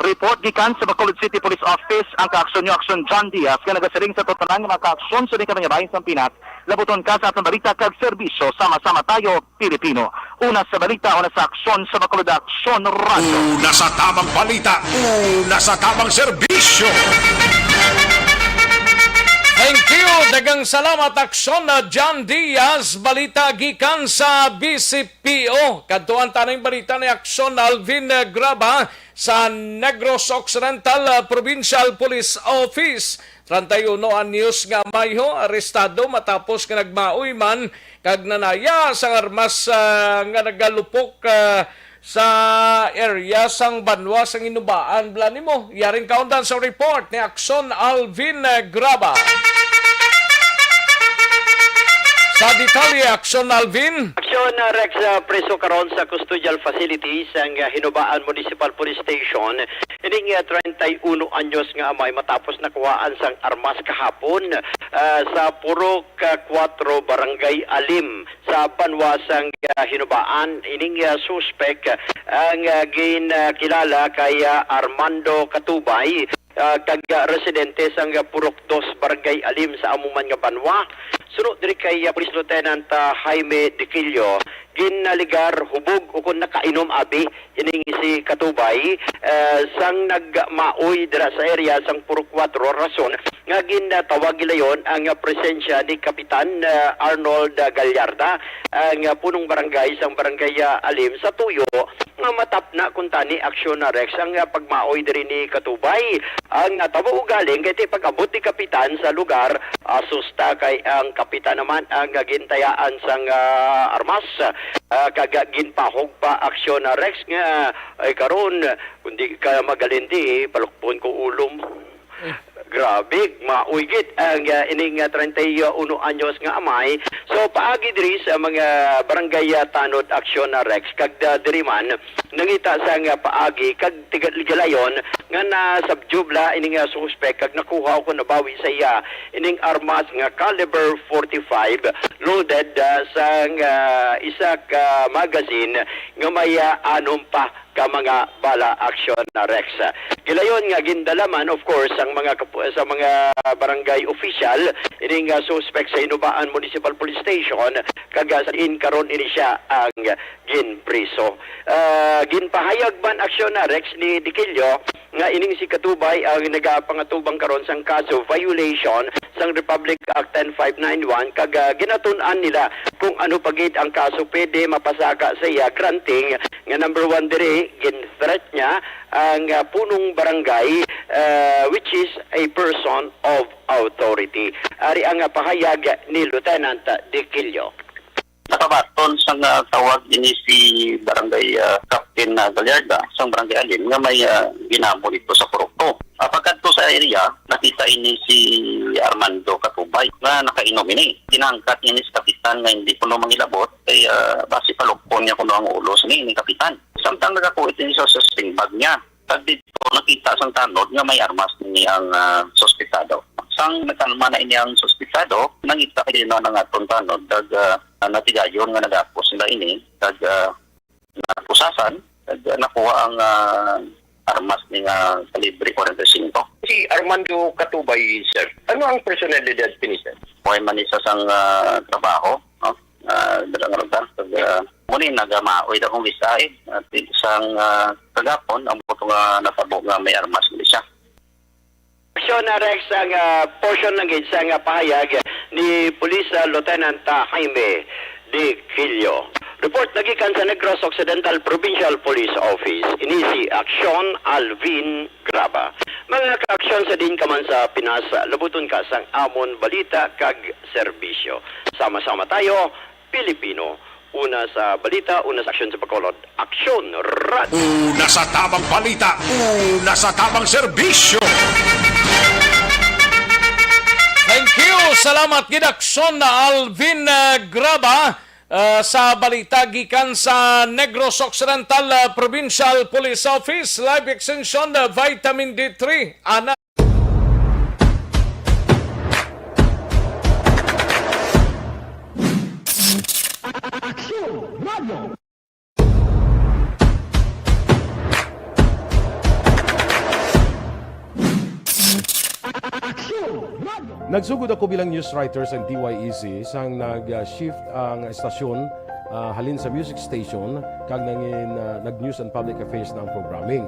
Report gikan sa Bacolod City Police Office ang kaaksyon nyo Aksyon John Diaz nga nagasiring sa totalan nga mga kaaksyon sa mga bahin sa Pinas. Labuton ka sa atong balita kag serbisyo sama-sama tayo Pilipino. Una sa balita, una sa aksyon sa Bacolod Aksyon Radio. Una sa tamang balita, una sa tamang serbisyo. Thank you. Dagang salamat Aksyon na John Diaz. Balita gikan sa BCPO. Kadtuan tanang balita ni Aksyon Alvin Graba sa Negros Occidental Provincial Police Office. 31 anyos nga mayho arestado matapos nga nagmaoy man kag nanaya sa armas nga nagalupok sa area sang Banwa sang Inubaan. Blani mo, yaring kaundan sa report ni Aksyon Alvin Graba. Sa detalye, Aksyon Alvin. Aksyon Rex, preso karon sa custodial facilities ang Hinubaan Municipal Police Station. Ining 31 anyos nga amay matapos nakuhaan sang armas kahapon sa Purok 4 Barangay Alim sa Banwa sang Hinubaan. Ining suspect ang ginakilala kay Armando Katubay, kag residente sang Purok 2 Barangay Alim sa amuman nga Banwa. Sunod diri kay Police Lieutenant Jaime Diquillo, ginaligar hubog o kung nakainom abi ining si Katubay sang nagmaoy dira sa area sang Purok 4 rason nga ginatawag gilayon ang presensya ni Kapitan Arnold Gallarda ang punong barangay sang Barangay Alim sa tuyo nga matapna kun tani Aksyon Rex ang pagmaoy diri ni Katubay. Ang natawo galing kay pag-abot ni Kapitan sa lugar, asusta kay ang Kapitan naman ang gintayaan sang armas kag ginpahog pa Aksyon Rex nga ay karon kundi ka magalinti palukpon ko ulom. Grabe, mauygit ang ining 31 anyos nga amay. So paagi diri sa mga barangay tanod Aksyon Rex kag diri man nangita sa nga paagi kag tigalayon nga nasubjubla ining suspect kag nakuha ko nabawi sa iya ining armas nga caliber 45 loaded sa isa ka magazine nga may anom pa ka mga bala Aksyon Rex. Gilayon nga gindalaman of course ang mga sa mga barangay official ining suspect sa Hinubaan Municipal Police Station kag sa karon ini siya ang ginpriso. Ginpahayag man Aksyon Rex ni Diquillo nga ining si Katubay ang nagapangatubang karon sang kaso violation sang Republic Act 10591 kag ginatun-an nila kung ano pagid ang kaso pwede mapasaka sa iya granting nga number 1 diri gin-threat niya ang punong barangay which is a person of authority. Ari ang pahayag ni Lieutenant Diquillo. Nakabaton sang tawag ini si Barangay Captain Gallarda sang Barangay Alim nga may ginamo dito sa Purok 2. Pagkadto sa area, nakita ini si Armando Katubay nga nakainom ini. Tinangkat niya ni si Kapitan nga hindi kuno mangilabot kay base palukpon niya kuno ang ulo ni Kapitan. Samtang nagakuit ini sa susting bag niya. Pag dito nakita sang tanod nga may armas ni ang suspetado. Sang nakalma na ini ang suspetado, nangita kay na nga tanod dag natigayon nga nagapos sila ini kag napusasan kag nakuha ang armas ni nga kalibre 45. Si Armando Katubay, sir, ano ang personalidad ni sir? May manisa sang trabaho, no? Dalang rutan kag muni nagamaoy da kong bisay at isang kagapon ang buto nga natabo nga may armas ni siya. Aksyon Rex ang portion ng isang pahayag ni Police Lieutenant Jaime Diquillo. Report nagikan sa Negros Occidental Provincial Police Office. Ini si Aksyon Alvin Graba. Mga ka-aksyon sa din kaman sa Pinas, labuton ka sang amon balita kag serbisyo. Sama-sama tayo, Pilipino. Una sa balita, una sa aksyon sa Bacolod. Aksyon, rad! Una sa tamang balita, una sa tamang serbisyo. Thank you. Salamat gid Aksyon na Alvin Graba sa balita gikan sa Negros Occidental Provincial Police Office. Live extension vitamin D3. Ana Nagsugod ako bilang news writer sa DYEC sang nag-shift ang estasyon halin sa music station kag nag-news and public affairs na ang programming.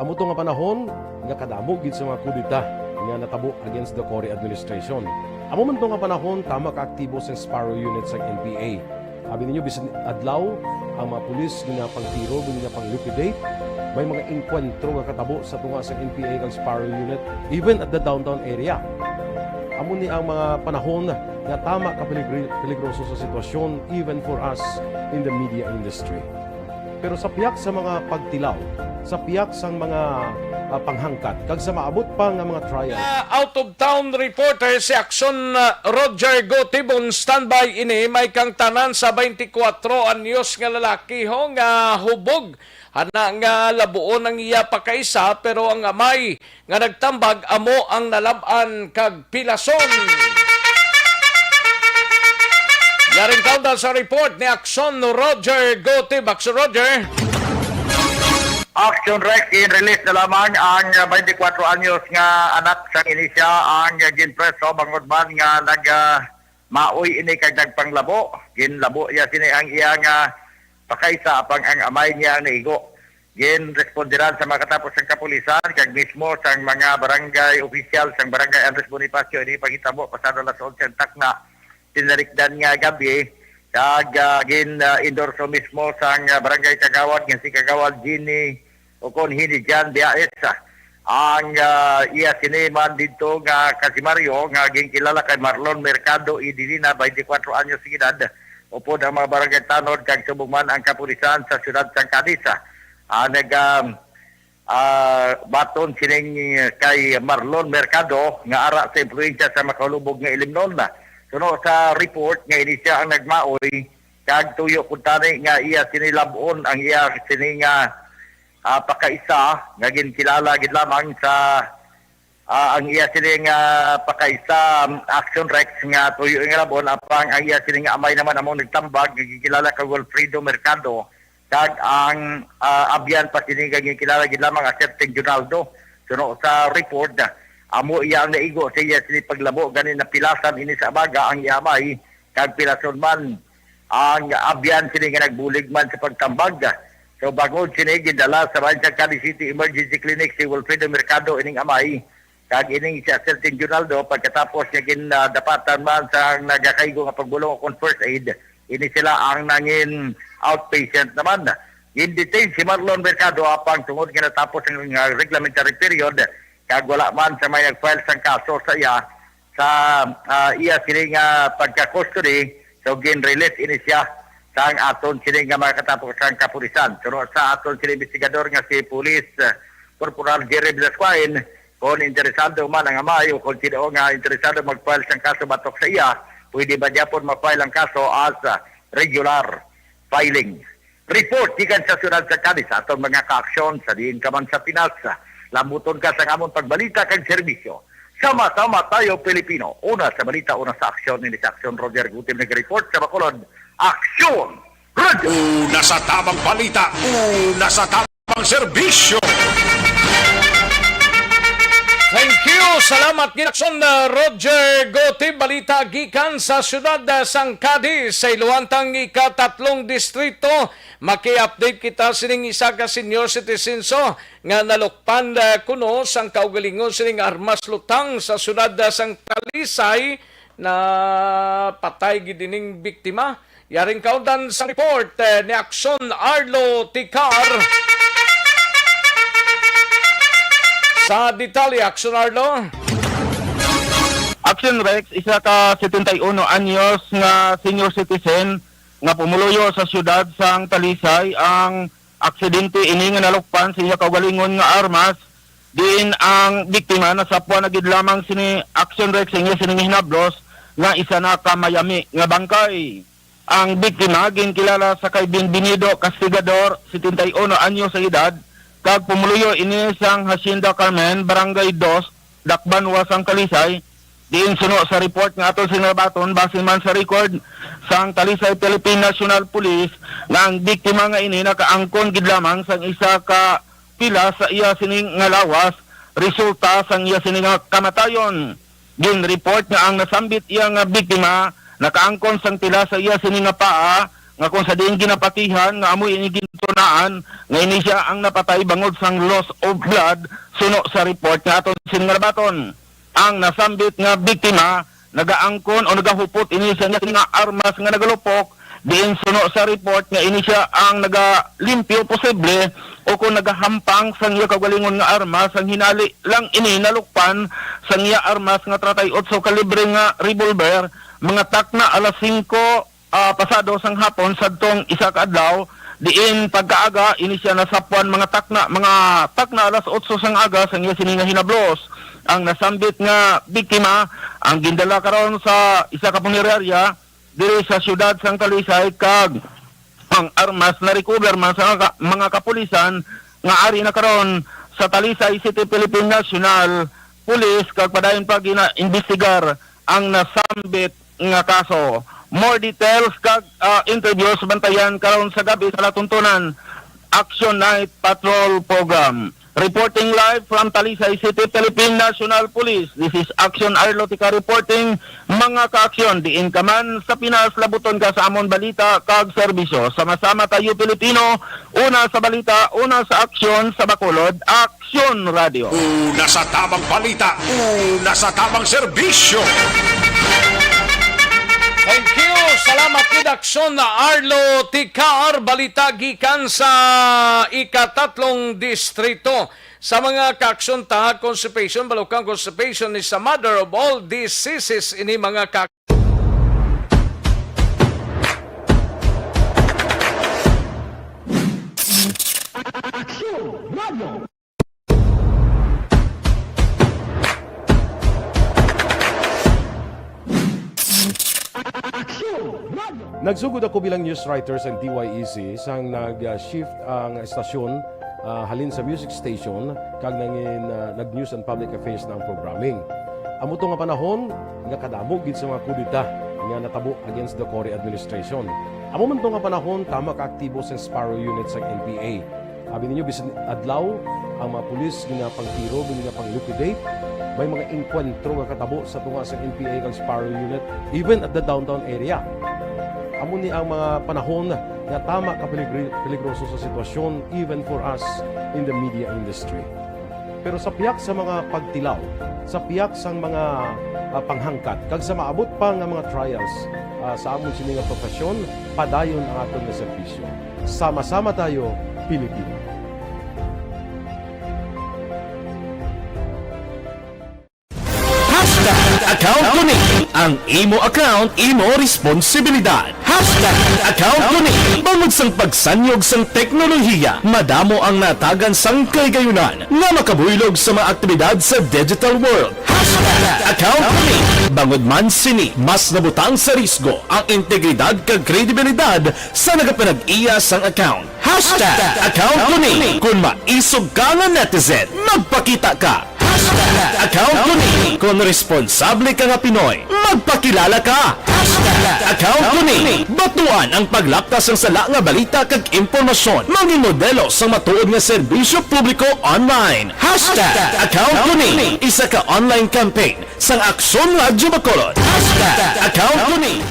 Amo to nga panahon nga kadamo gid sa mga kudita nga natabo against the Cory administration. Amo man to nga panahon tama ka aktibo sa Sparrow unit sa NPA. Abi ninyo bisan adlaw ang mga pulis nga pangtiro nga pang-liquidate. May mga enkwentro nga katabo sa tunga sa NPA kag Sparrow unit even at the downtown area. Amo ni ang mga panahon nga tama ka peligroso sa sitwasyon even for us in the media industry. Pero sa piyak sa mga pagtilaw, sa piyak sa mga panghangkat, kag sa maabot pa nga mga trial. Out of town reporter si Aksyon Roger Gotibon standby ini may kang tanan sa 24 anyos nga lalaki ho nga hubog hana nga labuon ang iya pakaisa pero ang amay nga nagtambag amo ang nalab-an kag pilason. Yaring kaunta sa report ni Aksyon Roger Gotib. Aksyon Roger. Aksyon Rex, in-release na lamang ang 24 anyos nga anak sa inisya ang ginpreso bangod man nga maoy ini kag nagpanglabo. Ginlabo ya sini ang iya nga pakaisa apang ang amay niya naigo. Ginrespondiran sa mga katapos ng kapulisan kag mismo sa mga barangay official sa barangay Andres Bonifacio ini pagitabo pasado las 11 takna tinarikdan nga gabi kag endorso mismo sa barangay Kagawad nga si Kagawad Gini o kon hini Jan Biaes ang iya siniman dito nga Kasimario nga ginkilala kay Marlon Mercado idilina 24 anyos sa edad upod ang mga barangay tanod kag subugman ang kapulisan sa siyudad sang Cadiz baton sining kay Marlon Mercado nga ara sa influensya sa makalubog nga Ilimnon suno sa report nga ini siya ang nagmaoy kag tuyo kuntani nga iya sinilabon ang iya sini nga pakaisa nga ginkilala gid lamang sa ang iya sini nga pakaisa Aksyon Rex nga tuyo nga labon apang ang iya sini nga amay naman amo nagtambag gikilala kag Wilfredo Mercado kag ang abyan pa sini nga ginkilala gid lamang Accepting Junaldo suno sa report amo iya ang naigo sa iya sini paglabo ganin na pilasan ini sa baga ang iamay kag pilason man ang abyan sini nga nagbulig man sa pagtambag. So bagod sini gidala sa Rancha Cali City Emergency Clinic si Wilfredo Mercado ining amay kag ining si Accepting Junaldo pagkatapos niya ginadapatan man sa nagakaigo nga pagbulong kon first aid ini sila ang nangin outpatient naman. In-detain si Marlon Mercado apang tungod nga natapos ang reglementary period kag wala man sa may nag-file sang kaso sa iya sa iya sini nga pagka-custody so gin-release ini siya sa ang aton sini nga mga katapos ang kapulisan. Pero sa aton sini investigador nga si Police Corporal Jerry Blasquain kung interesado man ang amay o kung sino nga interesado mag-file sang kaso batok sa iya, pwede ba Japon mag-file ang kaso as regular filing. Report gikan sa siyudad sa Cadiz atong mga kaaksyon sa diin ka man sa Pinas. Lambuton ka sa amon pagbalita kag serbisyo. Sama-sama tayo Pilipino. Una sa balita, una sa aksyon ni sa Aksyon Roger Gutim nag-report sa Bacolod. Aksyon! Radio! Una sa tamang balita, una sa tamang serbisyo. Thank you. Salamat ginaksyon Roger Gotib. Balita gikan sa siyudad sang Cadiz sa iluwantang ika-3 distrito. Maki-update kita sining isa ka senior citizen nga nalukpan kuno sang kaugalingon sining armas lutang sa siyudad sang Talisay na patay gidining biktima. Yaring kaundan sa report ni Aksyon Arlo Ticar. Sa detalye, Aksyon Arlo. Aksyon Rex, isa ka 71 anyos nga senior citizen nga pumuluyo sa syudad sang Talisay ang aksidente ini nga nalukpan sa iya kaugalingon nga armas diin ang biktima na sapwa na gid lamang sini Aksyon Rex nga sining hinablos nga isa na kamayami nga bangkay. Ang biktima ginkilala sa kay Bienvenido Castigador, 71 anyo sa edad, kag pumuluyo ini sang Hacienda Carmen, Barangay 2, Dakban Wasang Talisay. Diin suno sa report nga aton sinabaton base man sa record sang Talisay Philippine National Police nga ang biktima nga ini nakaangkon gid lamang sang isa ka pila sa iya sining nga lawas, resulta sang iya sining nga kamatayon. Gin report nga ang nasambit iya nga biktima nakaangkon sang pila sa iya sining nga paa nga kung sa diin ginapatihan nga amoy ini gintunaan nga ini siya ang napatay bangod sang loss of blood suno sa report nga aton sinabaton. Ang nasambit nga biktima nagaangkon o nagahupot ini siya nga armas nga nagalupok diin suno sa report nga ini siya ang nagalimpyo posible o kung nagahampang sang iya kaugalingon nga armas ang hinali lang ini nalukpan sang iya armas nga 38 kalibre nga revolver mga takna alas 5 pasado sang hapon sadtong isa ka adlaw diin pagkaaga ini siya nasapwan mga takna alas 8 sang aga sang iya sininga hinablos. Ang nasambit nga biktima ang gindala karon sa isa ka punerarya diri sa syudad sang Talisay kag ang armas na recover man sa mga kapulisan nga ari na karon sa Talisay City Philippine National Police kag padayon pa gina-investigar ang nasambit nga kaso. More details kag interviews bantayan karon sa gabi sa latuntunan Aksyon Night Patrol Program. Reporting live from Talisay City, Philippine National Police. This is Aksyon Arlotica reporting. Mga ka-aksyon, diin ka man sa Pinas, labuton ka sa amon balita kag serbisyo. Sama-sama tayo Pilipino, una sa balita, una sa aksyon, sa Bacolod, Aksyon Radio. Una sa tamang balita, una sa tamang serbisyo. Thank you. Salamat kid Aksyon na Arlo Tikar balita gikan sa ikatatlong distrito. Sa mga kaaksyon ta constipation, balukang constipation is the mother of all diseases ini mga Aksyon Radio. Nagsugod ako bilang news writers ng DYEC sang nag-shift ang estasyon halin sa music station kag nangin nag-news and public affairs na ang programming. Amo to nga panahon nga kadamog gid sa mga kudita nga natabo against the Cory administration. Amo man to nga panahon tama ka aktibo sa Sparrow unit sa NPA. Abi ninyo bisan adlaw ang mga pulis nga pangtiro nga pang-liquidate. May mga enkwentro nga katabo sa tunga sa NPA kag Sparrow unit even at the downtown area. Amo ni ang mga panahon nga tama ka peligroso sa sitwasyon even for us in the media industry. Pero sa piyak sa mga pagtilaw, sa piyak sa mga panghangkat, kag sa maabot pa nga mga trials sa amon sini nga profesyon, padayon ang aton nga serbisyo. Sama-sama tayo, Pilipino. Account Kuning. Ang imo account, imo responsibilidad. Account Kuning. Bangod sang pagsanyog sang teknolohiya, madamo ang natagan sang kaygayunan nga makabuylog sa mga aktibidad sa digital world. Account Kuning. Bangod man sini, mas nabutang sa risgo ang integridad kag kredibilidad sa nagapanag-iya sang account. Account Kuning. Kung maisog ka nga netizen, magpakita ka. Account Kuning. Kung responsable ka nga Pinoy, magpakilala ka. Account Kuning. Batuan ang paglaptas ng sala nga balita kag impormasyon. Maging modelo sa matuod nga serbisyo publiko online. Account Kuning. Isa ka online campaign sang Aksyon Radio Bacolod. Account Kuning.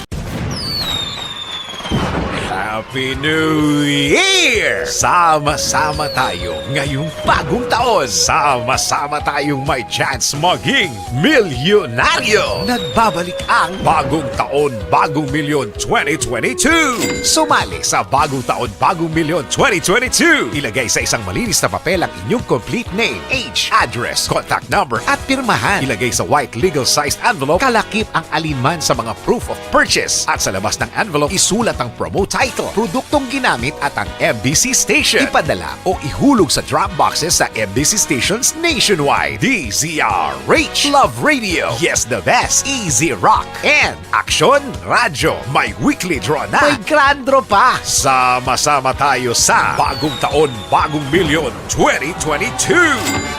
Happy New Year! Sama-sama tayo ngayong bagong taon. Sama-sama tayong may chance maging milyonaryo. Nagbabalik ang Bagong Taon, Bagong Milyon 2022. Sumali sa Bagong Taon, Bagong Milyon 2022. Ilagay sa isang malinis na papel ang inyong complete name, age, address, contact number at pirmahan. Ilagay sa white legal-sized envelope, kalakip ang alinman sa mga proof of purchase. At sa labas ng envelope, isulat ang promo title, produktong ginamit at ang MBC station. Ipadala o ihulog sa drop boxes sa MBC stations nationwide. DZRH, Love Radio, Yes the Best, Easy Rock, and Aksyon Radyo. May weekly draw na. May grand draw pa. Sama-sama tayo sa Bagong Taon, Bagong Milyon 2022.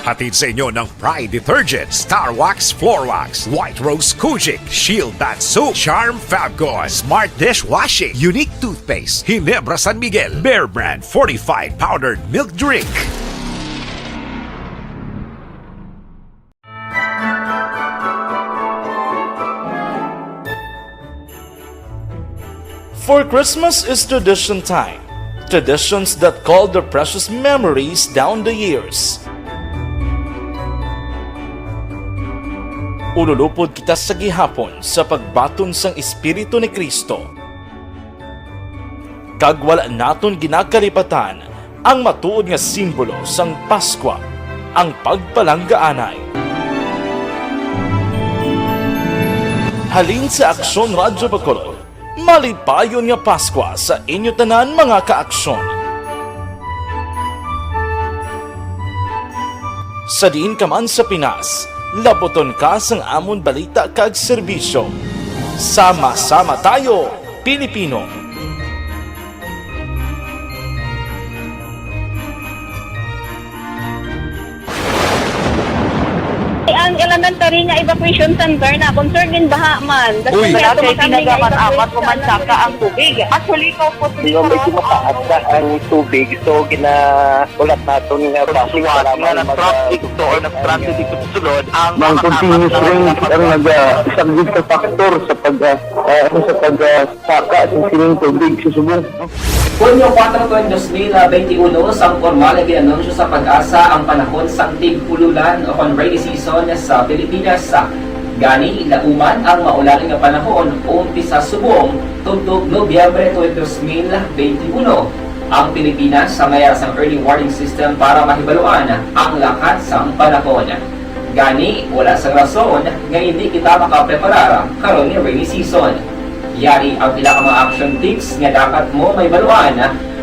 Hatid sa inyo ng Pride Detergent, Star Wax Floor Wax, White Rose Kojic, Shield Bath Soap, Charm Fabgone, Smart Dishwashing, Unique Toothpaste, Ginebra San Miguel, Bear Brand Fortified Powdered Milk Drink. For Christmas is tradition time. Traditions that call the precious memories down the years. Ululupod kita sa gihapon sa pagbaton sang Espiritu ni Kristo. Kag wala naton ginakalipatan ang matuod nga simbolo sang Paskwa, ang pagpalanggaanay. Halin sa Aksyon Radyo Bacolod, malipayon nga Paskwa sa inyo tanan mga kaaksyon. Sa diin ka man sa Pinas, laboton ka sang amon balita kag serbisyo. Sama-sama tayo, Pilipino. Ang elementary nga evacuation center na concern din baha man. Uy, kasi pinagamat-amat kumansaka ang tubig. Actually, ko po may kumataas na ang tubig. So, ginaulat natin nga pasiwala nga ng traffic to or ng-traffic dito sa sulod. Ang continuous rain ang nag-subject sa factor sa pagsaka sa sining tubig sa subong. Hunyo 4, 2021, sang formal na ginanunsyo sa Pag-asa ang panahon sa tig-ululan o rainy season sa Pilipinas. Gani, lauman ang maulaling nga panahon umpisa subong tugtog Nobyembre 2021. Ang Pilipinas sa mayar sang early warning system para mahibaluan ang lakat sang panahon. Gani, wala sang rason nga hindi kita makapreparar karon ni rainy season. Yari ang pila ka mga action tips nga dapat mo may baluan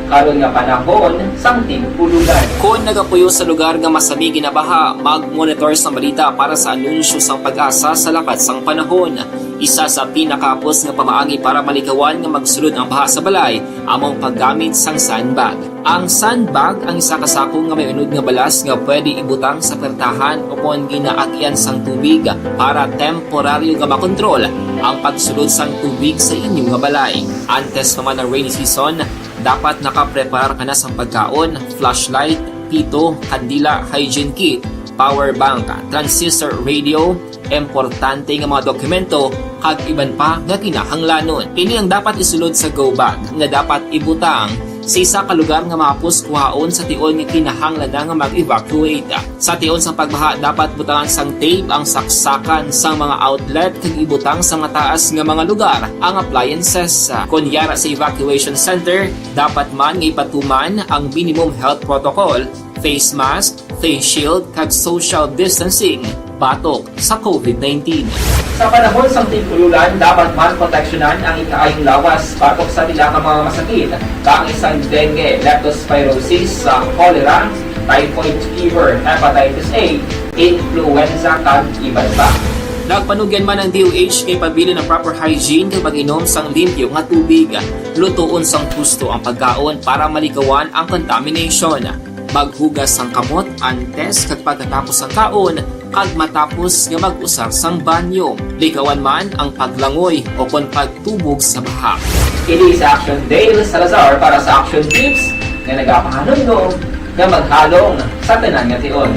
karon nga panahon sang tig-ululan. Kung nagapuyo sa lugar nga masami ginabaha, mag-monitor sa balita para sa anunsyo sang Pag-asa sa lakat sang panahon. Isa sa pinakapos nga pamaagi para malikawan nga magsulod ang baha sa balay, among paggamit sang sandbag. Ang sandbag ang isa ka sako nga may unod nga balas nga pwede ibutang sa pertahan o kung ginaagyan sang tubig para temporaryo nga makontrol ang pagsulod sang tubig sa inyong nga balay. Antes naman ng rainy season, dapat nakaprepare ka na sa pagkaon, flashlight, pito, kandila, hygiene kit, power bank, transistor radio, importante nga mga dokumento, kag iban pa nga kinahanglanon. Ini ang dapat isulod sa go bag nga dapat ibutang sa isa ka lugar nga mapus kuhaon sa tion nga kinahanglan nga mag-evacuate. Sa tion sa pagbaha, dapat butangan sang tape ang saksakan sa mga outlet kag ibutang sa mataas nga mga lugar ang appliances. Kunyara sa evacuation center, dapat man nga ipatuman ang minimum health protocol, face mask, face shield kag social distancing batok sa COVID-19. Sa panahon sang tig-ululan, dapat man proteksyonan ang ikaayong lawas batok sa tila ka mga masakit, kang isang dengue, leptospirosis, cholera, typhoid fever, hepatitis A, influenza kag iban pa. Nagpanugyan man ang DOH kay pabili ng proper hygiene kay pag-inom sang limpyo nga tubig. Lutuon sang gusto ang pagkaon para malikawan ang contamination. Maghugas sang kamot antes kag pagkatapos sang kaon kag matapos nga mag-usar sang banyo. Likawan man ang paglangoy o kon pagtubog sa baha. Kini sa Action Dale Salazar para sa Action Tips nga nagapahanundong nga maghalong sa tanan nga tion.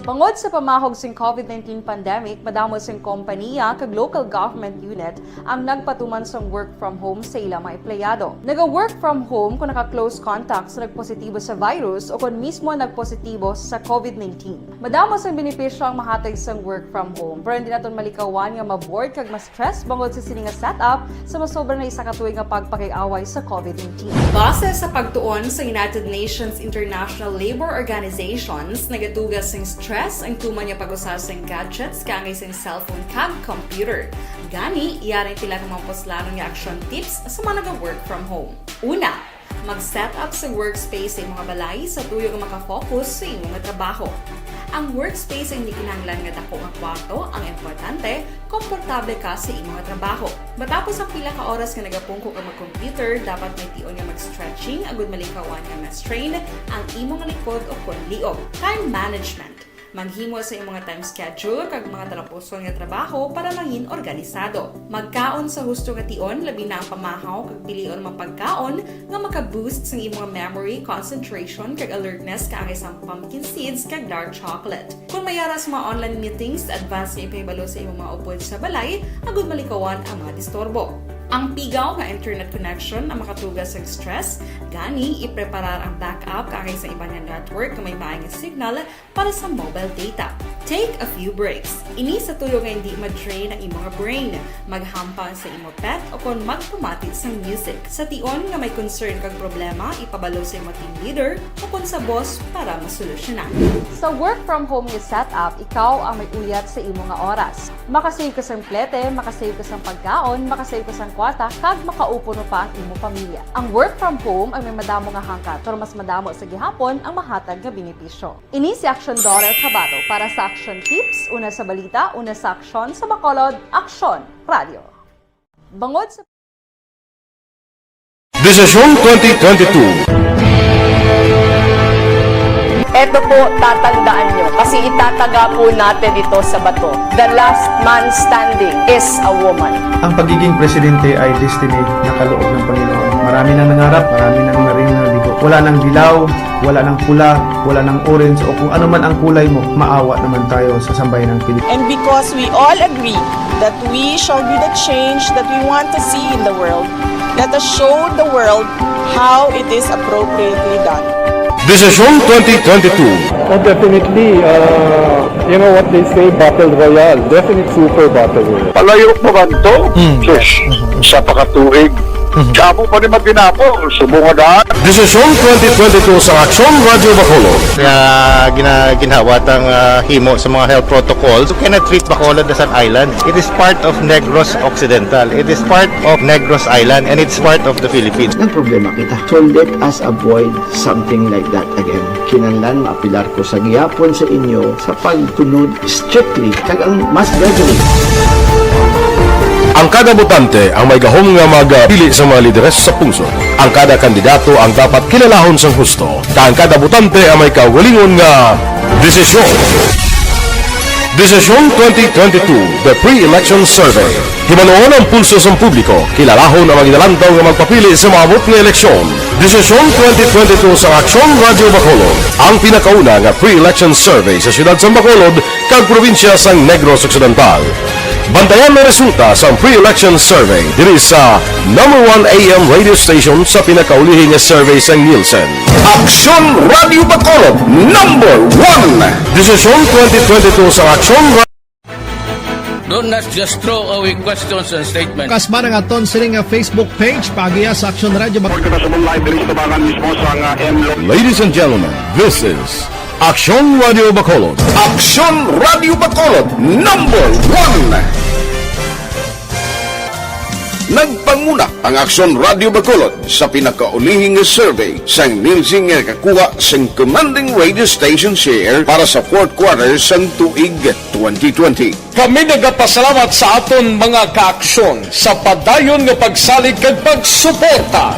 Bangod sa pamahog sing COVID-19 pandemic, madamo sing kompanya kag local government unit ang nagpatuman sang work from home sa ilang mga empleyado. Naga-work from home kung naka-close contacts na nagpositibo sa virus o kung mismo nagpositibo sa COVID-19. Madamo sang benepisyo ang mahatag sang work from home, pero hindi naton malikawan nga ma-bored kag ma-stress bangod sa sini nga setup sa masobra na isa ka tuig nga pagpakiaway sa COVID-19. Base sa pagtuon sa United Nations International Labor Organizations, nagatugas sing stress ang tuman niya pag-usar sing gadgets kangay sing cellphone kag computer. Gani, iyaring tila ng mga poslanong nga action tips sa mga nag-work from home. Una, mag-set up sa workspace sa mga balay sa tuyo nga makafocus sa imong trabaho. Ang workspace ay hindi kinahanglan nga dako nga kwarto, ang importante, komportable ka sa imong trabaho. Matapos ang pila ka oras nga nagapungko ka mag-computer, dapat may tion nga mag-stretching agud malikawan nga ma-strain ang imong likod o konliog. Time management. Manghimo sa imong mga time schedule kag mga talapuson nga trabaho para mangin organisado. Magkaon sa husto nga tion, labi na ang pamahaw kag pilion mapagkaon nga maka-boost sa imong memory, concentration kag alertness kaangay sa pumpkin seeds kag dark chocolate. Kung mayara sa mga online meetings, advance nga ipahibalo sa imong mga upod sa balay, agud malikawan ang mga disturbo. Ang pigaw nga internet connection ang makatugas sa stress, gani ipreparar ang backup kaangay sa iba nga network na may maayong signal para sa mobile data. Take a few breaks. Ini sa tuyo nga hindi ma-drain ang imong brain, maghampang sa imong pet o kung magpumati sa music. Sa tion nga may concern kag problema, ipabalo sa imong team leader o kung sa boss para masolusyonan. Sa work from home nga setup, ikaw ang may uyat sa imong nga oras. Makasave ka sang plete, makasave ka sang pagkaon, makasave ka sang kwarta, kag makaupo no pa ang imong pamilya. Ang work from home ay may madamo nga hangkat, pero mas madamo sa gihapon ang mahatag nga benepisyo. Ini si Aksyon Dorel Cabato para sa Action Tips, una sa balita, una sa aksyon sa Bacolod, Aksyon Radio. Bangod sa Desisyon 2022. Ito po, tatandaan nyo, kasi itataga po natin ito sa bato. The last man standing is a woman. Ang pagiging presidente ay destiny na kaloob ng Panginoon. Marami nang nangarap, marami nang naring nabigo. Wala nang dilaw, wala nang pula, wala nang orange, o kung ano man ang kulay mo, maawa naman tayo sa sambayan ng Pilipinas. And because we all agree that we shall be the change that we want to see in the world, let us show the world how it is appropriately done. Desisyon 2022. Oh, definitely, you know what they say, battle royale. Definitely super battle royale. Palayo mo man to? Yes. Sa pakatuig. Kamo pa ni magdinapo, subungan. Desisyon 2022 sa Aksyon Radio Bacolod. Kaya ginhawat ang himo sa mga health protocols. You cannot treat Bacolod as an island. It is part of Negros Occidental. It is part of Negros Island and it's part of the Philippines. Ang problema kita. So let us avoid something like that again. Kinahanglan maapilar ko sa gihapon sa inyo sa pagtunod strictly kag ang mas gagawin. Ang kada botante ang may gahom nga magpili sa mga lideres sa pungsod. Ang kada kandidato ang dapat kilalahon sang husto. Ang kada botante ang may kaugalingon nga desisyon. Desisyon 2022, the pre-election survey. Himanuon ang pulso sa publiko, kilalahon ang maginalantaw nga magpapili sa maabot nga eleksyon. Desisyon 2022 sa Aksyon Radio Bacolod, ang pinakauna nga pre-election survey sa siyudad sa Bacolod kag probinsya sa Negros Occidental. Bantayan ang resulta sa pre-election survey diri sa number 1 AM radio station sa pinakaulihing survey sa Nielsen. Aksyon Radio Bacolod, number 1. Desisyon 2022 sa Aksyon Radio. Do not just throw away questions and statements. Kasma ng aton sining Facebook page, pagiya sa Aksyon Radio Bacolod. Ladies and gentlemen, this is Aksyon Radio Bacolod. Aksyon Radio Bacolod, number 1. Nagpanguna ang Aksyon Radio Bacolod sa pinakaulihing survey sa Nielsen nga kakuha sa commanding radio station share para sa fourth quarter sa tuig 2020. Kami nagapasalamat sa aton mga kaaksyon sa padayon nga pagsalig kag pagsuporta.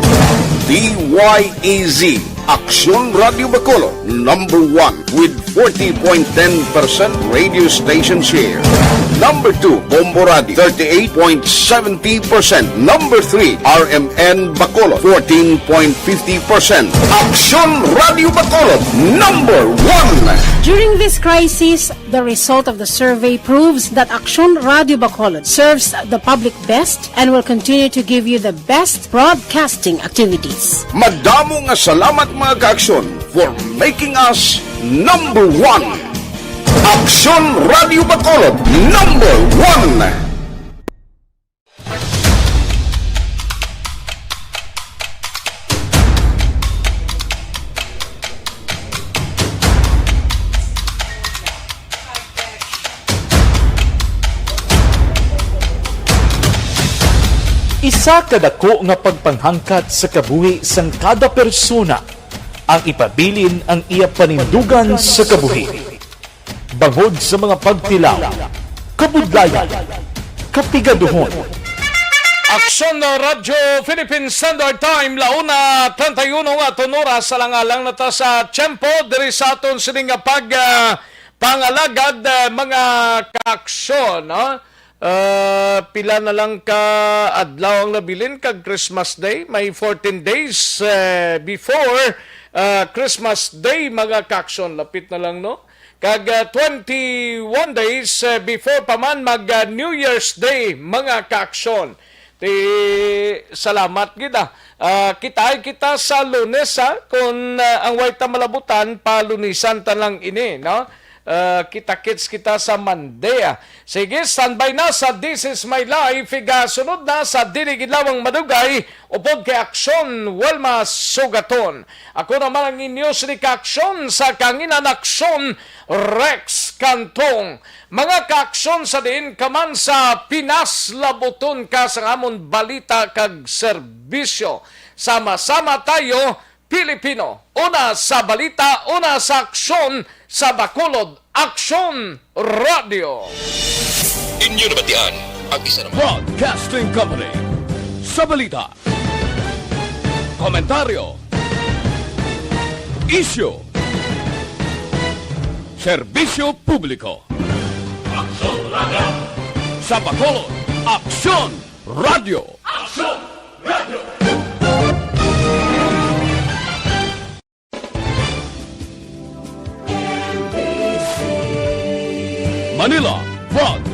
DYEZ Aksyon Radio Bacolod, number 1 with 40.10% radio station share. Number 2, Bombo Radio, 38.70%. Number 3, RMN Bacolod, 14.50%. Aksyon Radio Bacolod, number 1. During this crisis, the result of the survey proves that Aksyon Radio Bacolod serves the public best and will continue to give you the best broadcasting activities. Madamo nga salamat mga ka-aksyon for making us number 1. Aksyon Radio Bacolod, number 1. Isa kadako nga pagpanghangkat sa kabuhi sang kada persona ang ipabilin ang iya panindugan sa kabuhi. Bangod sa mga pagtilaw, kabudlayan, kapigaduhon. Aksyon na Radyo Philippine Standard Time, launa 31 at oras sa langalang na ta sa tiyempo diri sa aton sining pangalagad mga kaaksyon, no? Pila na lang ka adlaw ang nabilin kag Christmas Day. May 14 days before Christmas Day mga kaaksyon. Lapit na lang, no? Kag 21 days before pa man mag New Year's Day mga kaaksyon. Salamat gida. Kita sa Lunes kung ang way ta malabutan palunisan ta lang ini, no? Kita-kits kita sa Monday. Sige, standby na sa This Is My Life. Sunod na sa Dinigilawang Madugay upod kay Aksyon Welma Sugaton. Ako naman ang inyos ni Kaaksyon sa Kanginan Aksyon Rex Cantong. Mga kaaksyon sa din kaman sa Pinas labuton ka sa amon balita kag serbisyo. Sama-sama tayo Pilipino. Una sa balita, una sa aksyon sa Bacolod. Aksyon Radio. Inyo na batian ang isa naman Broadcasting Company sa balita, komentaryo, isyu, serbisyo publiko. Aksyon Radio sa Bacolod. Aksyon Radio. Aksyon Radio. Manila,